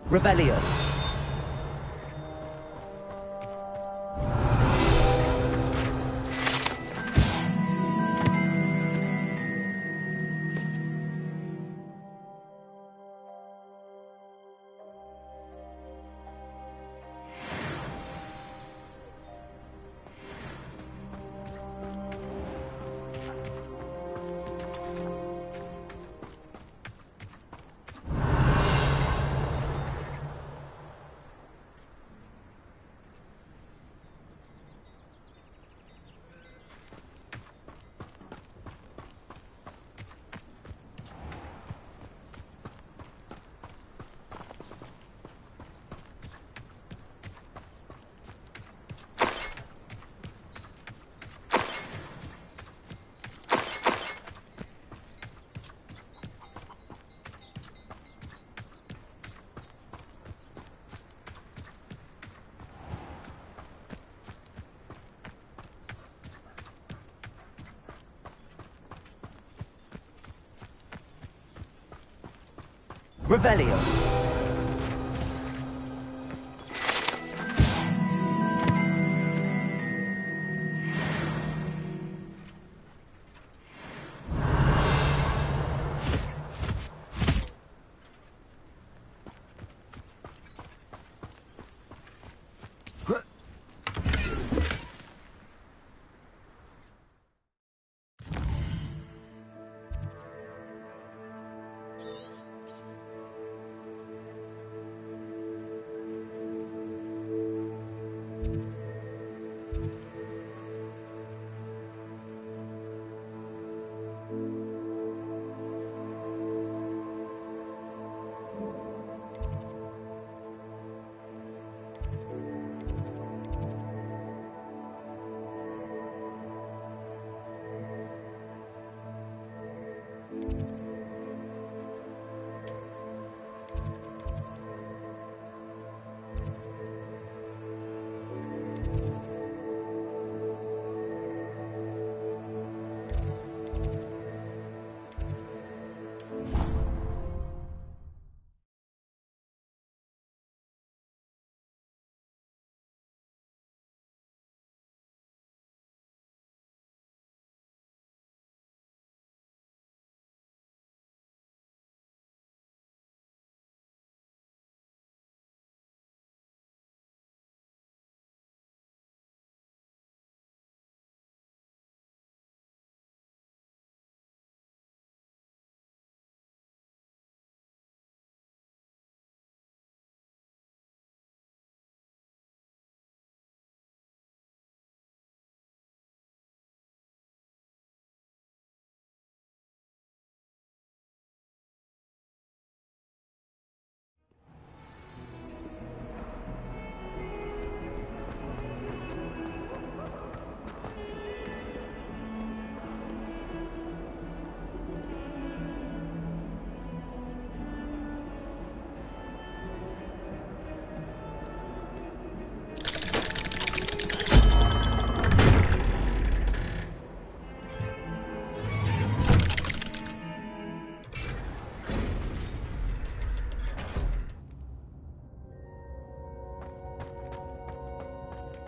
Revelio. Revelio.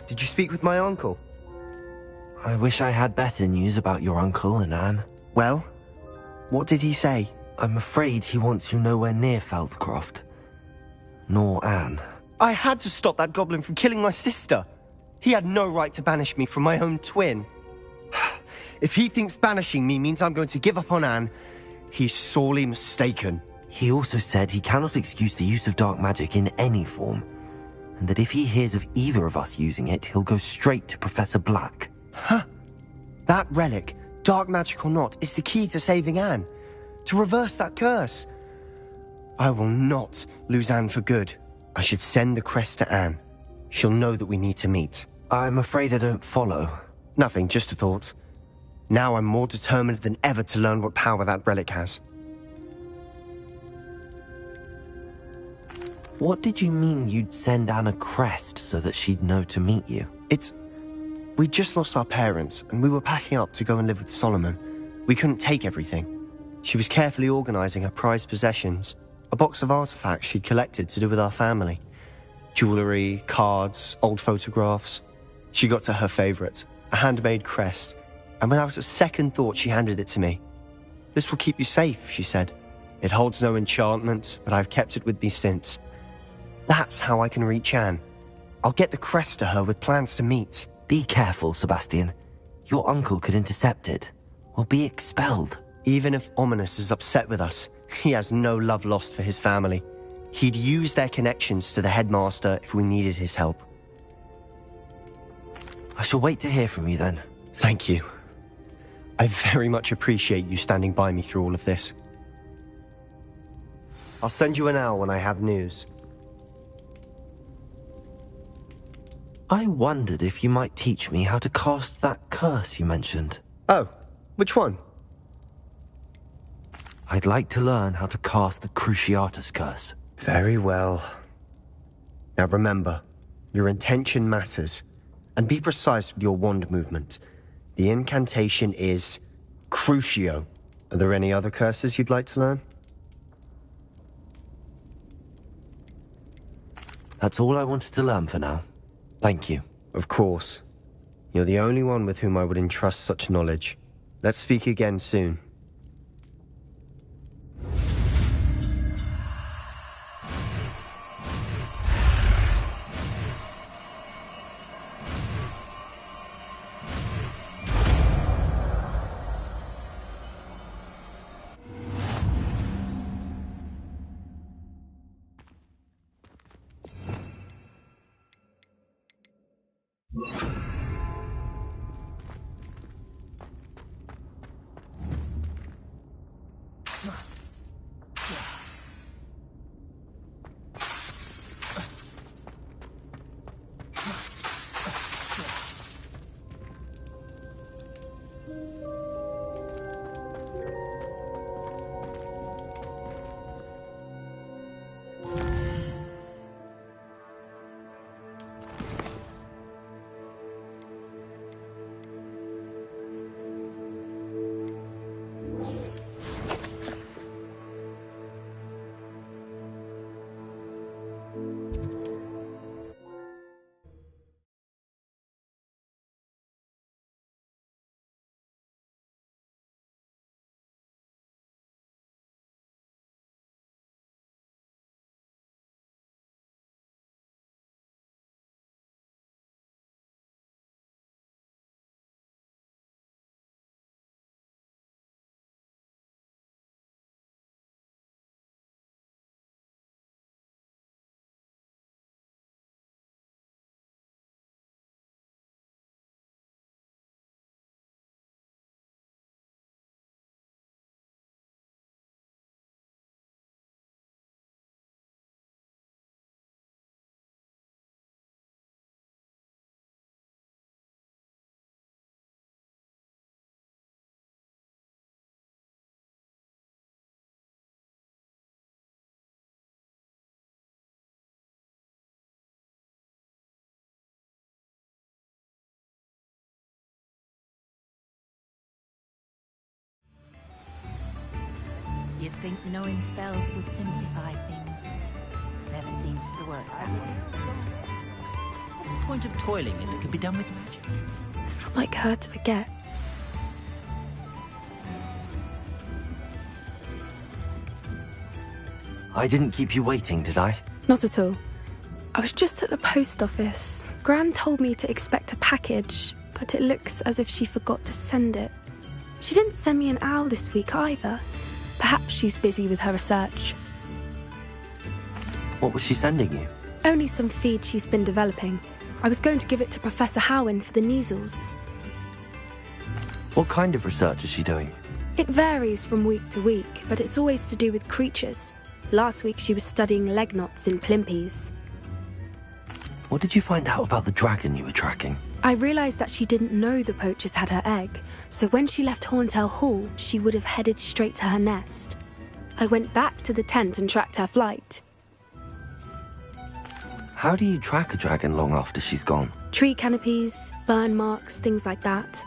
Did you speak with my uncle? I wish I had better news about your uncle and Anne. Well, what did he say? I'm afraid he wants you nowhere near Feldcroft. Nor Anne. I had to stop that goblin from killing my sister. He had no right to banish me from my own twin. If he thinks banishing me means I'm going to give up on Anne, he's sorely mistaken. He also said he cannot excuse the use of dark magic in any form, and that if he hears of either of us using it, he'll go straight to Professor Black. Huh. That relic, dark magic or not, is the key to saving Anne. To reverse that curse. I will not lose Anne for good. I should send the crest to Anne. She'll know that we need to meet. I'm afraid I don't follow. Nothing, just a thought. Now I'm more determined than ever to learn what power that relic has. What did you mean you'd send Anne a crest so that she'd know to meet you? We just lost our parents, and we were packing up to go and live with Solomon. We couldn't take everything. She was carefully organizing her prized possessions, a box of artifacts she'd collected to do with our family. Jewelry, cards, old photographs. She got to her favorite, a handmade crest, and without a second thought she handed it to me. This will keep you safe, she said. It holds no enchantment, but I've kept it with me since. That's how I can reach Anne. I'll get the crest to her with plans to meet. Be careful, Sebastian. Your uncle could intercept it, or be expelled. Even if Ominous is upset with us, he has no love lost for his family. He'd use their connections to the headmaster if we needed his help. I shall wait to hear from you then. Thank you. I very much appreciate you standing by me through all of this. I'll send you an owl when I have news. I wondered if you might teach me how to cast that curse you mentioned. Oh, which one? I'd like to learn how to cast the Cruciatus curse. Very well. Now remember, your intention matters, and be precise with your wand movement. The incantation is Crucio. Are there any other curses you'd like to learn? That's all I wanted to learn for now. Thank you. Of course. You're the only one with whom I would entrust such knowledge. Let's speak again soon. You'd think knowing spells would simplify things. Never seems to work that way. What's the point of toiling if it can be done with magic? It's not like her to forget. I didn't keep you waiting, did I? Not at all. I was just at the post office. Gran told me to expect a package, but it looks as if she forgot to send it. She didn't send me an owl this week either. Perhaps she's busy with her research. What was she sending you? Only some feed she's been developing. I was going to give it to Professor Howin for the measles. What kind of research is she doing? It varies from week to week, but it's always to do with creatures. Last week she was studying leg knots in Plimpies. What did you find out about the dragon you were tracking? I realised that she didn't know the poachers had her egg, so when she left Horntail Hall, she would have headed straight to her nest. I went back to the tent and tracked her flight. How do you track a dragon long after she's gone? Tree canopies, burn marks, things like that.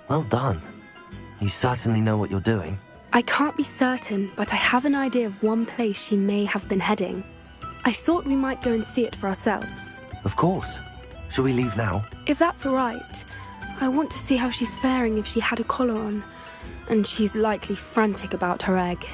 Well done. You certainly know what you're doing. I can't be certain, but I have an idea of one place she may have been heading. I thought we might go and see it for ourselves. Of course. Shall we leave now? If that's all right. I want to see how she's faring if she had a collar on. And she's likely frantic about her egg.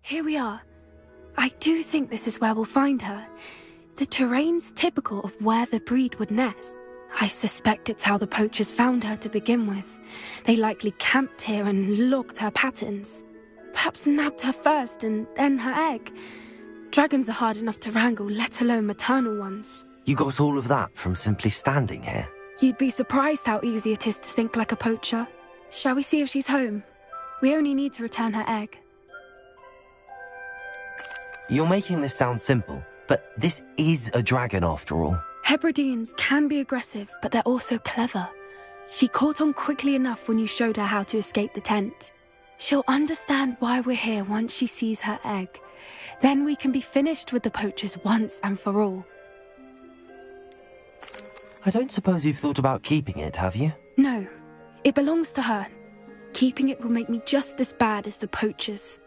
Here we are. I do think this is where we'll find her. The terrain's typical of where the breed would nest. I suspect it's how the poachers found her to begin with. They likely camped here and logged her patterns. Perhaps nabbed her first and then her egg. Dragons are hard enough to wrangle, let alone maternal ones. You got all of that from simply standing here? You'd be surprised how easy it is to think like a poacher. Shall we see if she's home? We only need to return her egg. You're making this sound simple, but this is a dragon after all. Hebrideans can be aggressive, but they're also clever. She caught on quickly enough when you showed her how to escape the tent. She'll understand why we're here once she sees her egg. Then we can be finished with the poachers once and for all. I don't suppose you've thought about keeping it, have you? No, it belongs to her. Keeping it will make me just as bad as the poachers.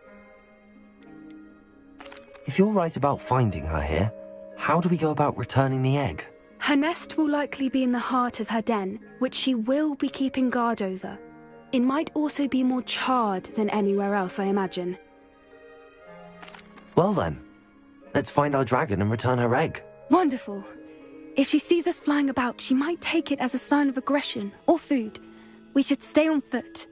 If you're right about finding her here, how do we go about returning the egg? Her nest will likely be in the heart of her den, which she will be keeping guard over. It might also be more charred than anywhere else, I imagine. Well then, let's find our dragon and return her egg. Wonderful. If she sees us flying about, she might take it as a sign of aggression or food. We should stay on foot.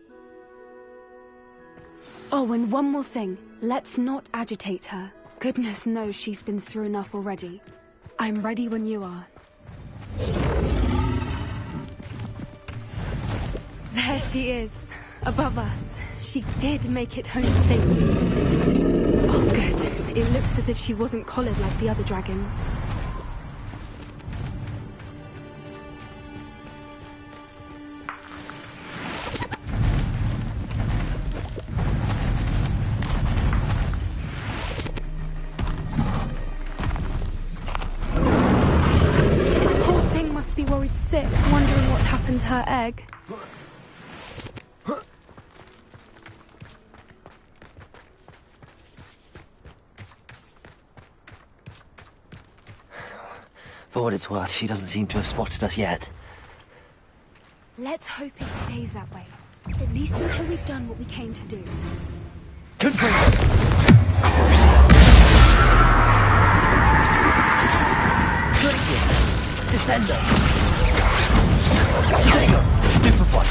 Oh, and one more thing. Let's not agitate her. Goodness knows she's been through enough already. I'm ready when you are. There she is, above us. She did make it home safely. Oh, good. It looks as if she wasn't collared like the other dragons. Sick, wondering what happened to her egg. For what it's worth, she doesn't seem to have spotted us yet. Let's hope it stays that way. At least until we've done what we came to do. Confirmed. Crucial. Descender. There you go. Stupefy.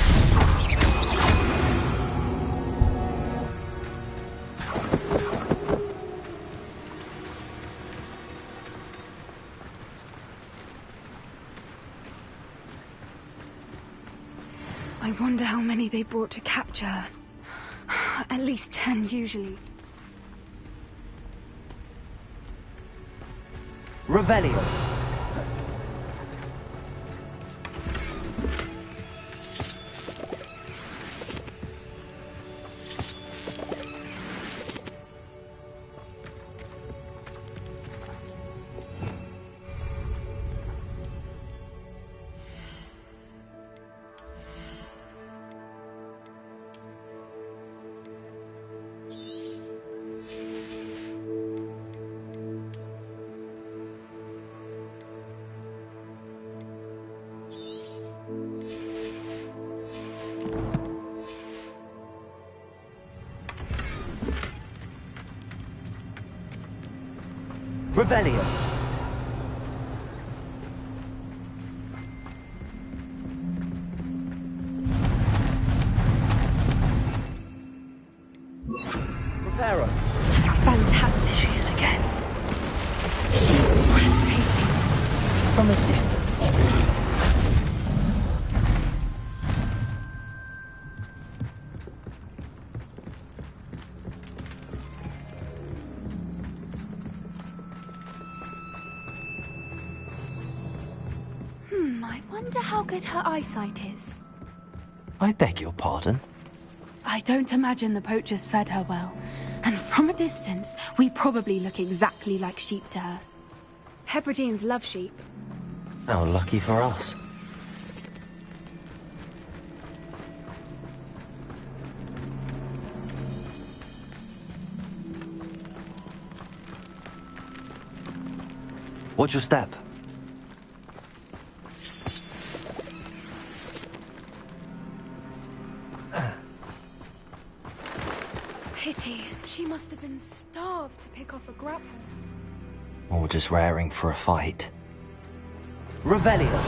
I wonder how many they brought to capture her. At least 10 usually. Revelio. Revelio. Reparo. Fantastic. She is again. She's breathtaking. From a distance. I wonder how good her eyesight is. I beg your pardon? I don't imagine the poachers fed her well. And from a distance, we probably look exactly like sheep to her. Hebrideans love sheep. How lucky for us. Watch your step. Pity. She must have been starved to pick off a grapple. Or just raring for a fight. Revelio.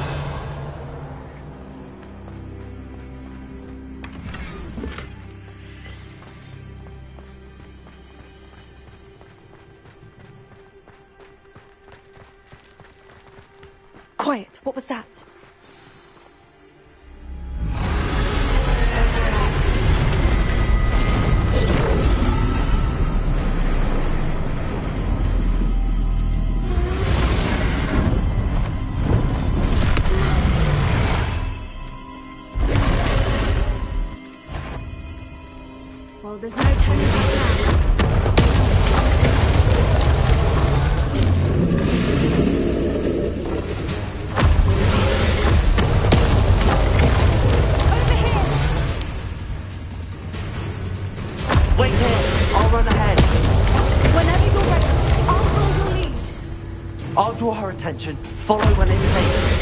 Quiet. What was that? Well, there's no turning back now. Wait here. I'll run ahead. Whenever you're ready, I'll hold your lead. I'll draw her attention. Follow when it's safe.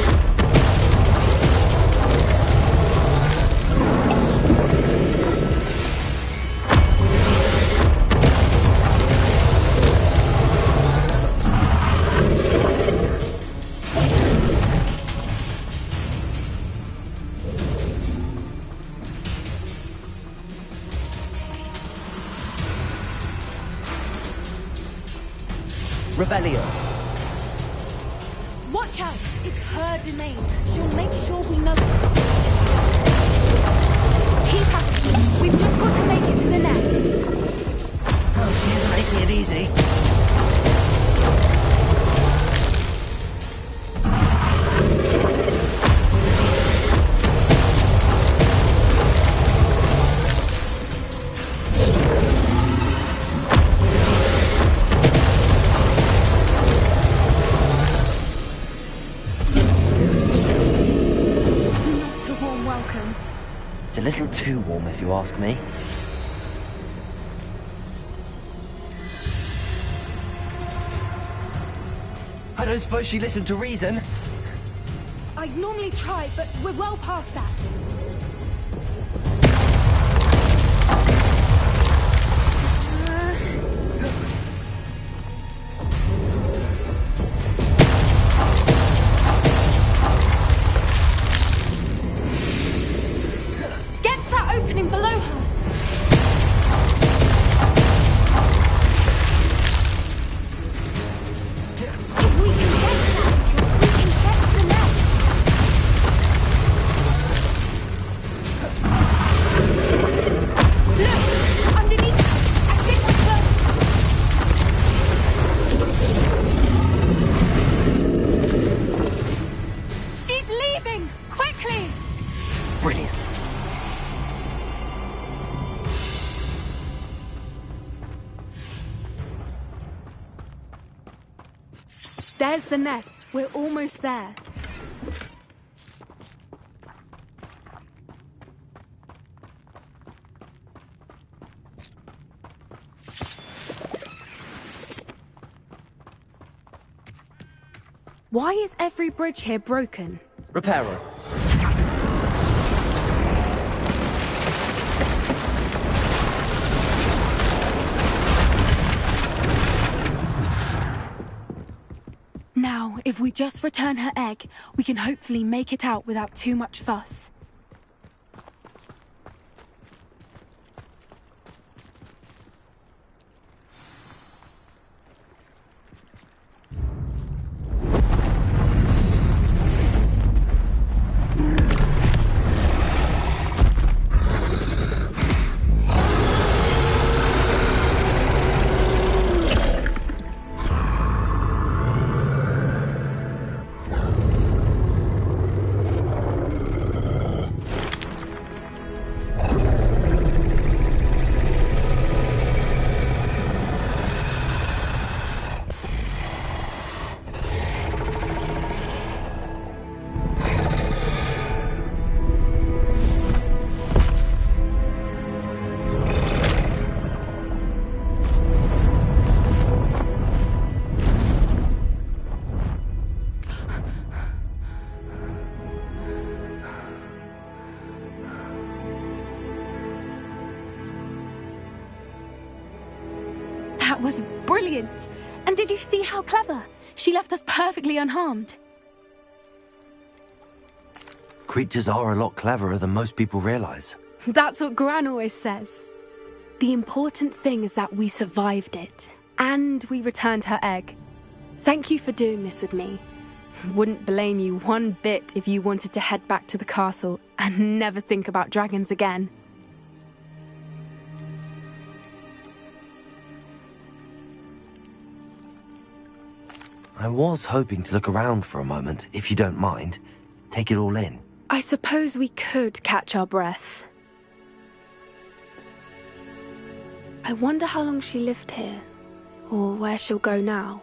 Revelio. Watch out! It's her domain. She'll make sure we know it. Keep at it. We've just got to make it to the nest. Oh, she isn't making it easy. It's a little too warm, if you ask me. I don't suppose she listened to reason. I'd normally try, but we're well past that. Get to that opening below her. If we can get to that entrance, we can get to the nest. Look! Underneath us! I think we're close! She's leaving! Quickly! Brilliant. There's the nest. We're almost there. Why is every bridge here broken? Reparo. If we just return her egg, we can hopefully make it out without too much fuss. That was brilliant! And did you see how clever? She left us perfectly unharmed. Creatures are a lot cleverer than most people realize. That's what Gran always says. The important thing is that we survived it. And we returned her egg. Thank you for doing this with me. Wouldn't blame you one bit if you wanted to head back to the castle and never think about dragons again. I was hoping to look around for a moment, if you don't mind. Take it all in. I suppose we could catch our breath. I wonder how long she lived here, or where she'll go now.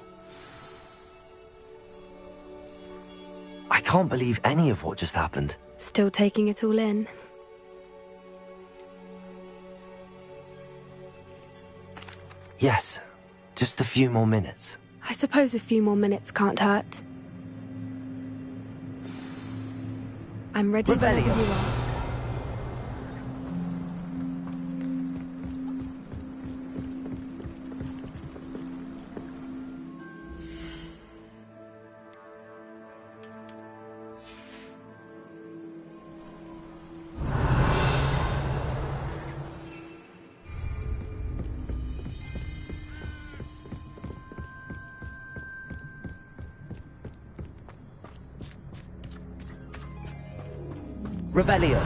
I can't believe any of what just happened. Still taking it all in. Yes, just a few more minutes. I suppose a few more minutes can't hurt. I'm ready whenever you are. Revelio.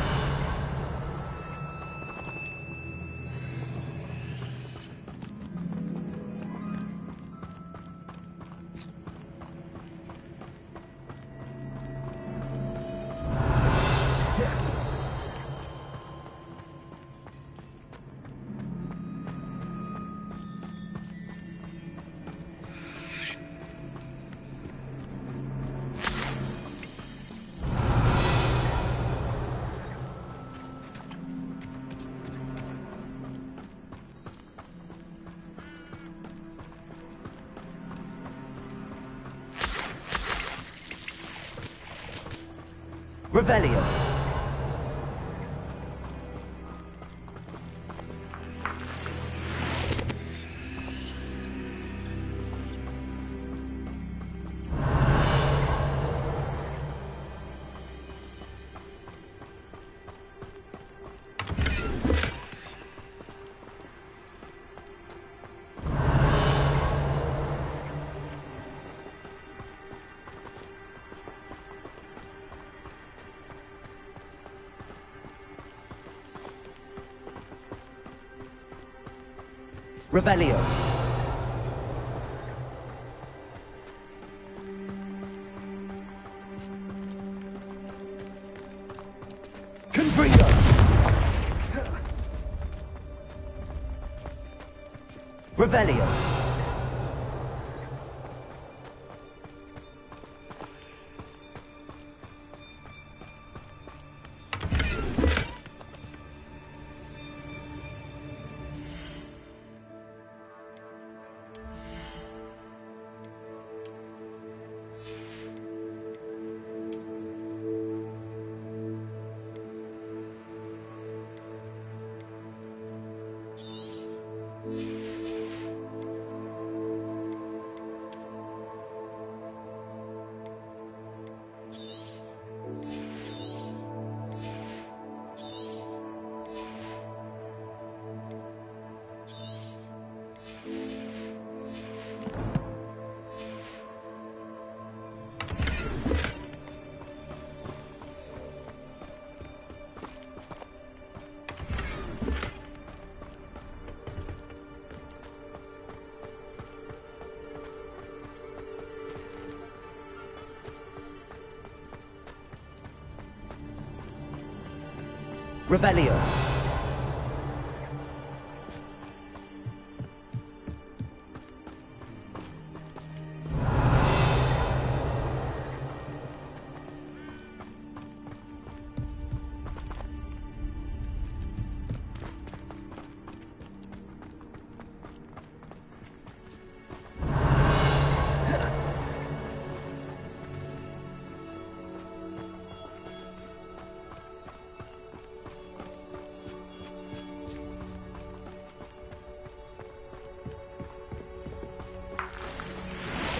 Revelio. Revelio. Confringo. Revelio. Revelio.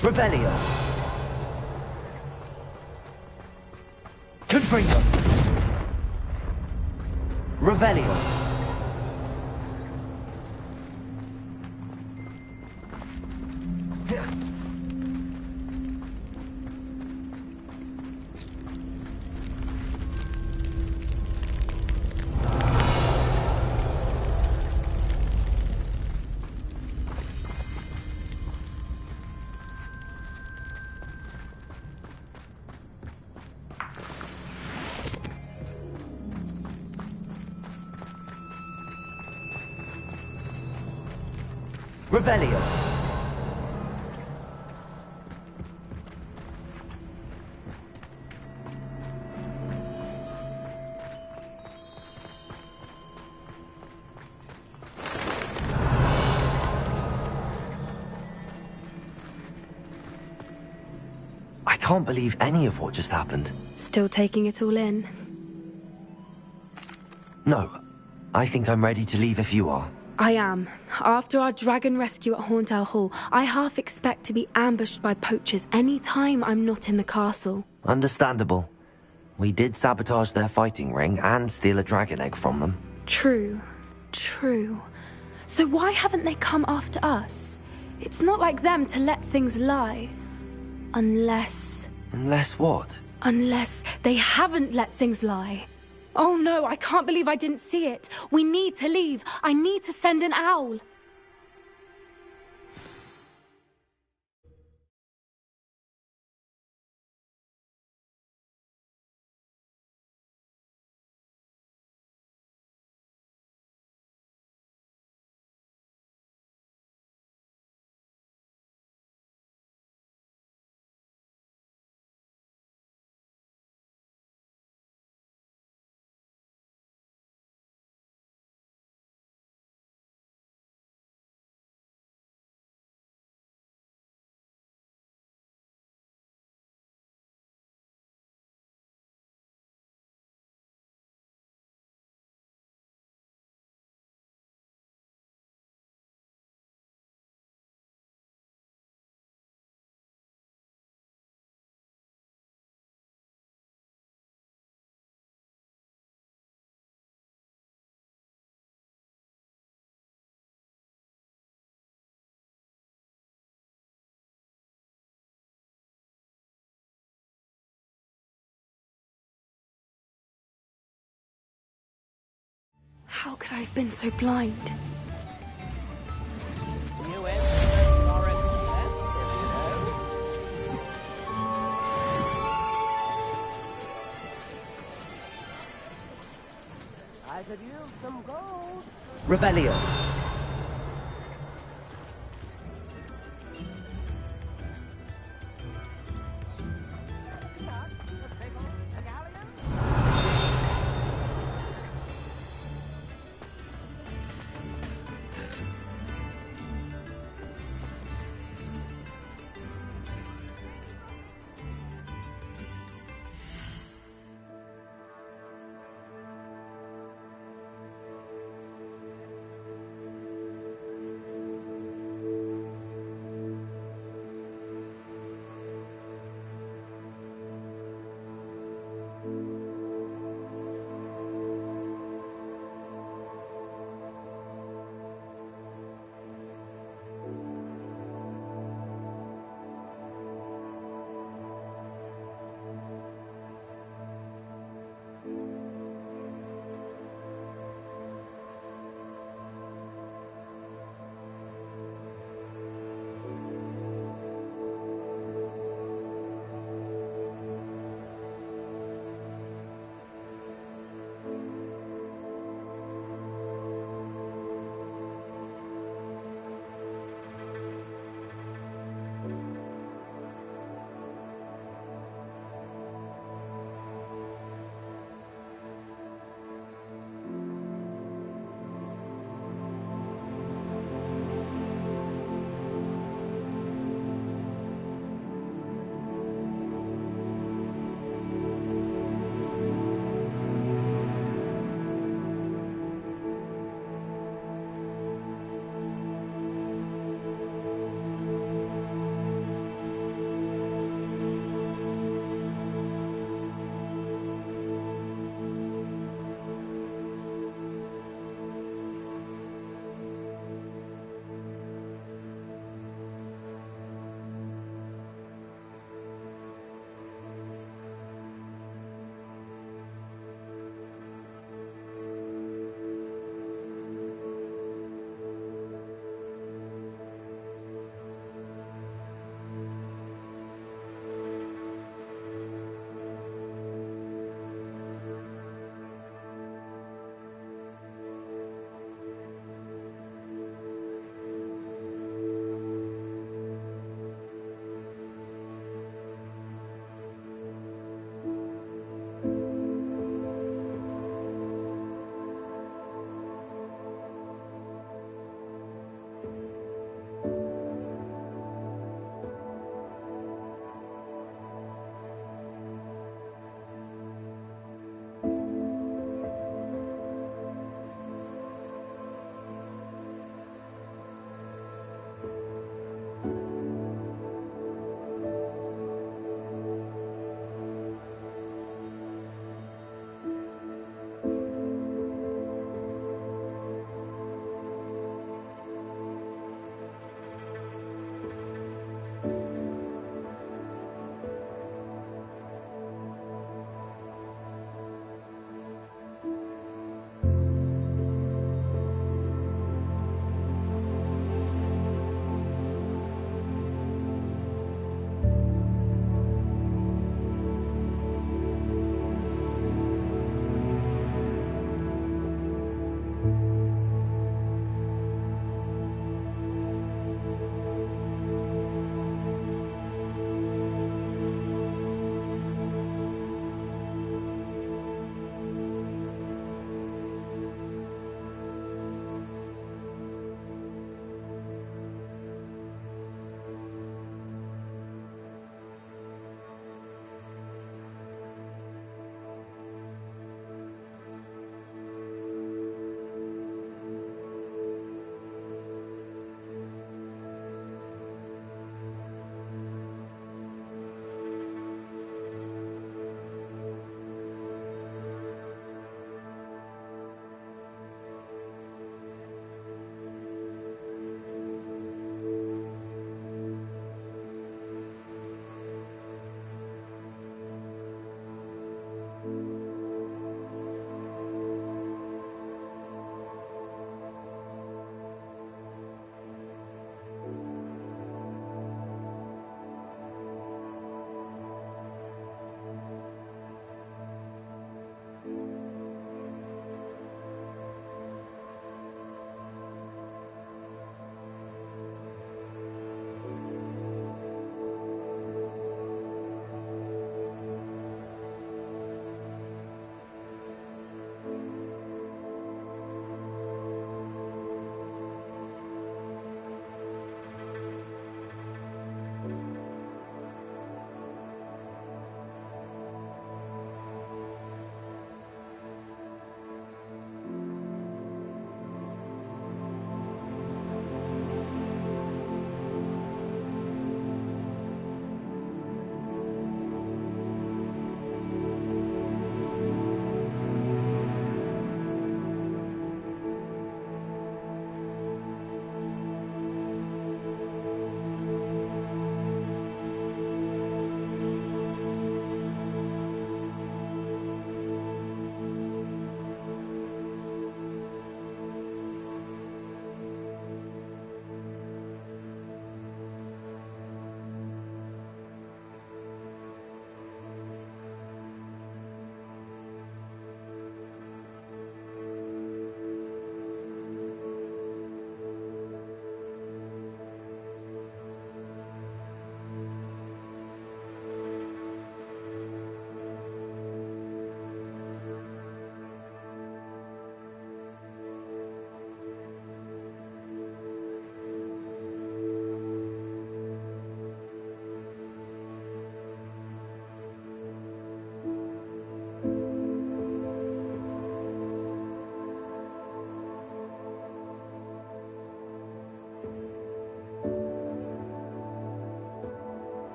Revelio. Confringo. Revelio. Revelio. I can't believe any of what just happened. Still taking it all in? No. I think I'm ready to leave if you are. I am. After our dragon rescue at Hauntel Hall, I half expect to be ambushed by poachers any time I'm not in the castle. Understandable. We did sabotage their fighting ring and steal a dragon egg from them. True. True. So why haven't they come after us? It's not like them to let things lie. Unless... Unless what? Unless they haven't let things lie. Oh no, I can't believe I didn't see it. We need to leave. I need to send an owl. How could I have been so blind? You instruments are expensive, I could use some gold. Revelio.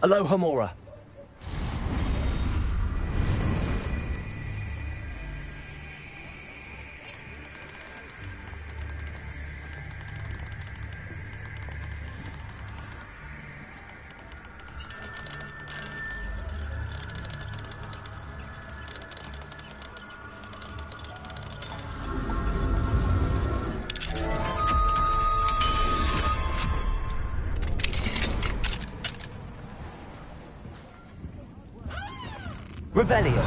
Aloha, Mora. Revelio.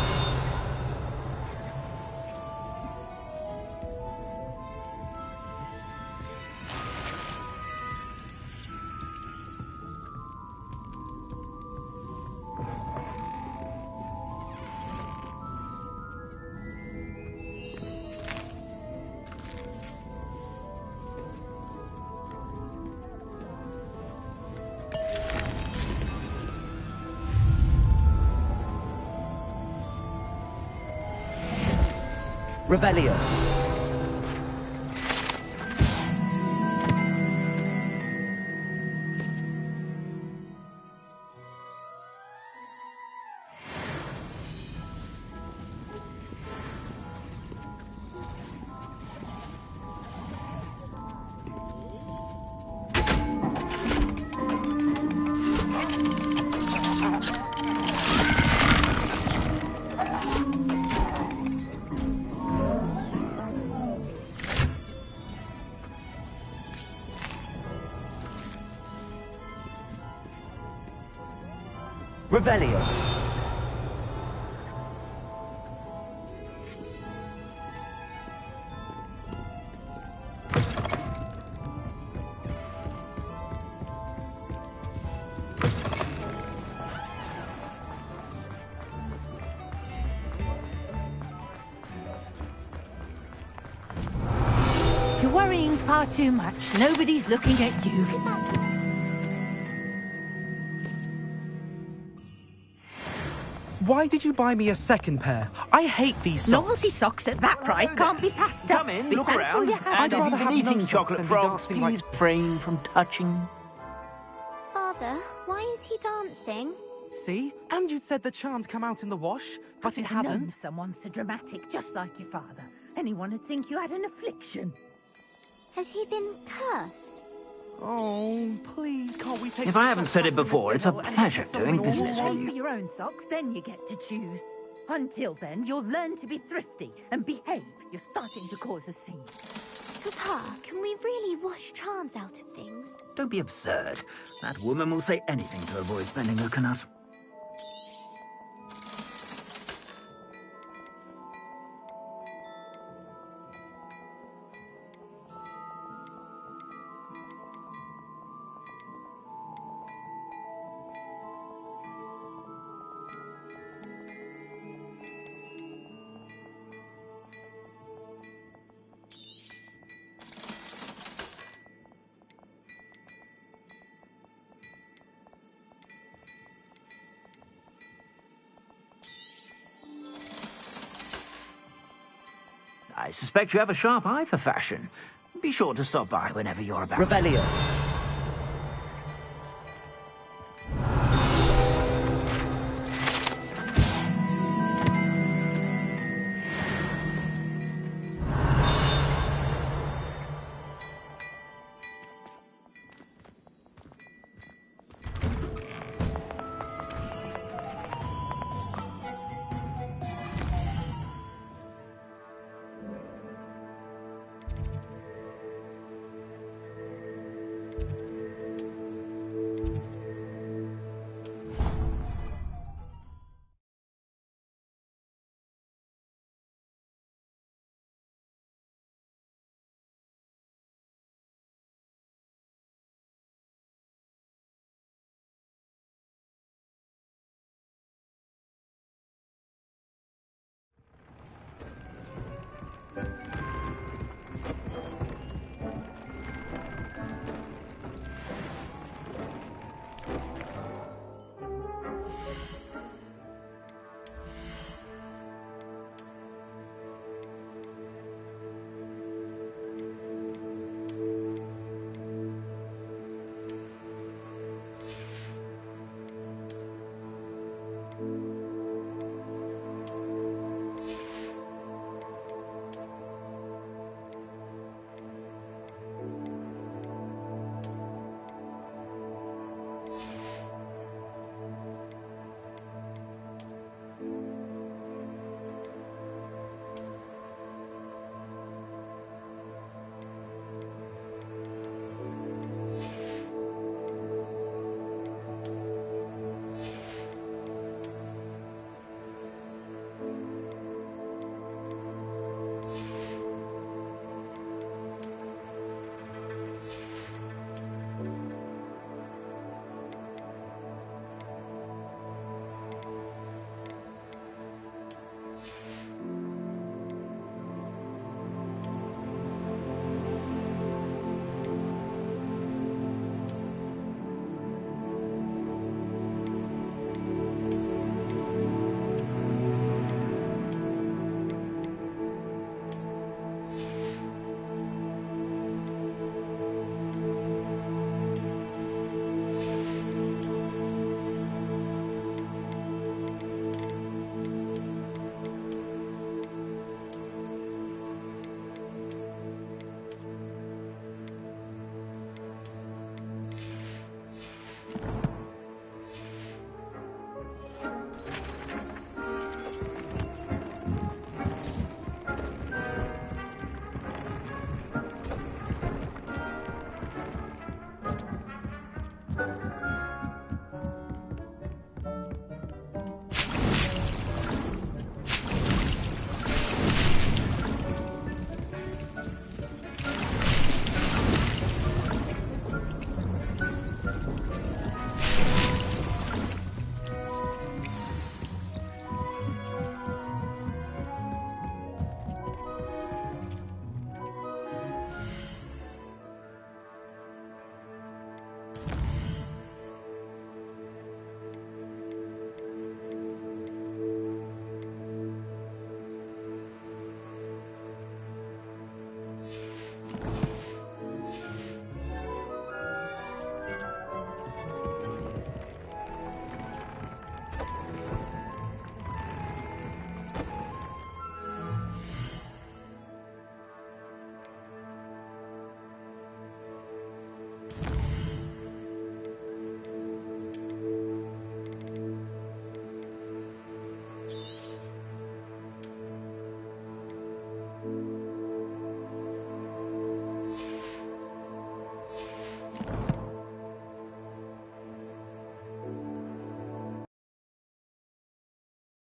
Revelio. Revelio. You're worrying far too much. Nobody's looking at you. Why did you buy me a second pair? I hate these socks. Novelty socks at that price can't be passed up. Come in, Be look thankful around. you have And them. if you've been eating chocolate frogs, dancing like- please refrain from touching. Father, why is he dancing? See? And you'd said the charm'd come out in the wash, but it I've known hasn't. someone so dramatic, just like your father. Anyone would think you had an affliction. Has he been cursed? Oh, please, can't we take... If I haven't said it before, it's a Oh, and pleasure if doing someone business with wants you. for your own socks, then you get to choose. Until then, you'll learn to be thrifty and behave. You're starting to cause a scene. Papa, can we really wash charms out of things? Don't be absurd. That woman will say anything to avoid spending a canut. I suspect you have a sharp eye for fashion. Be sure to stop by whenever you're about. Revelio.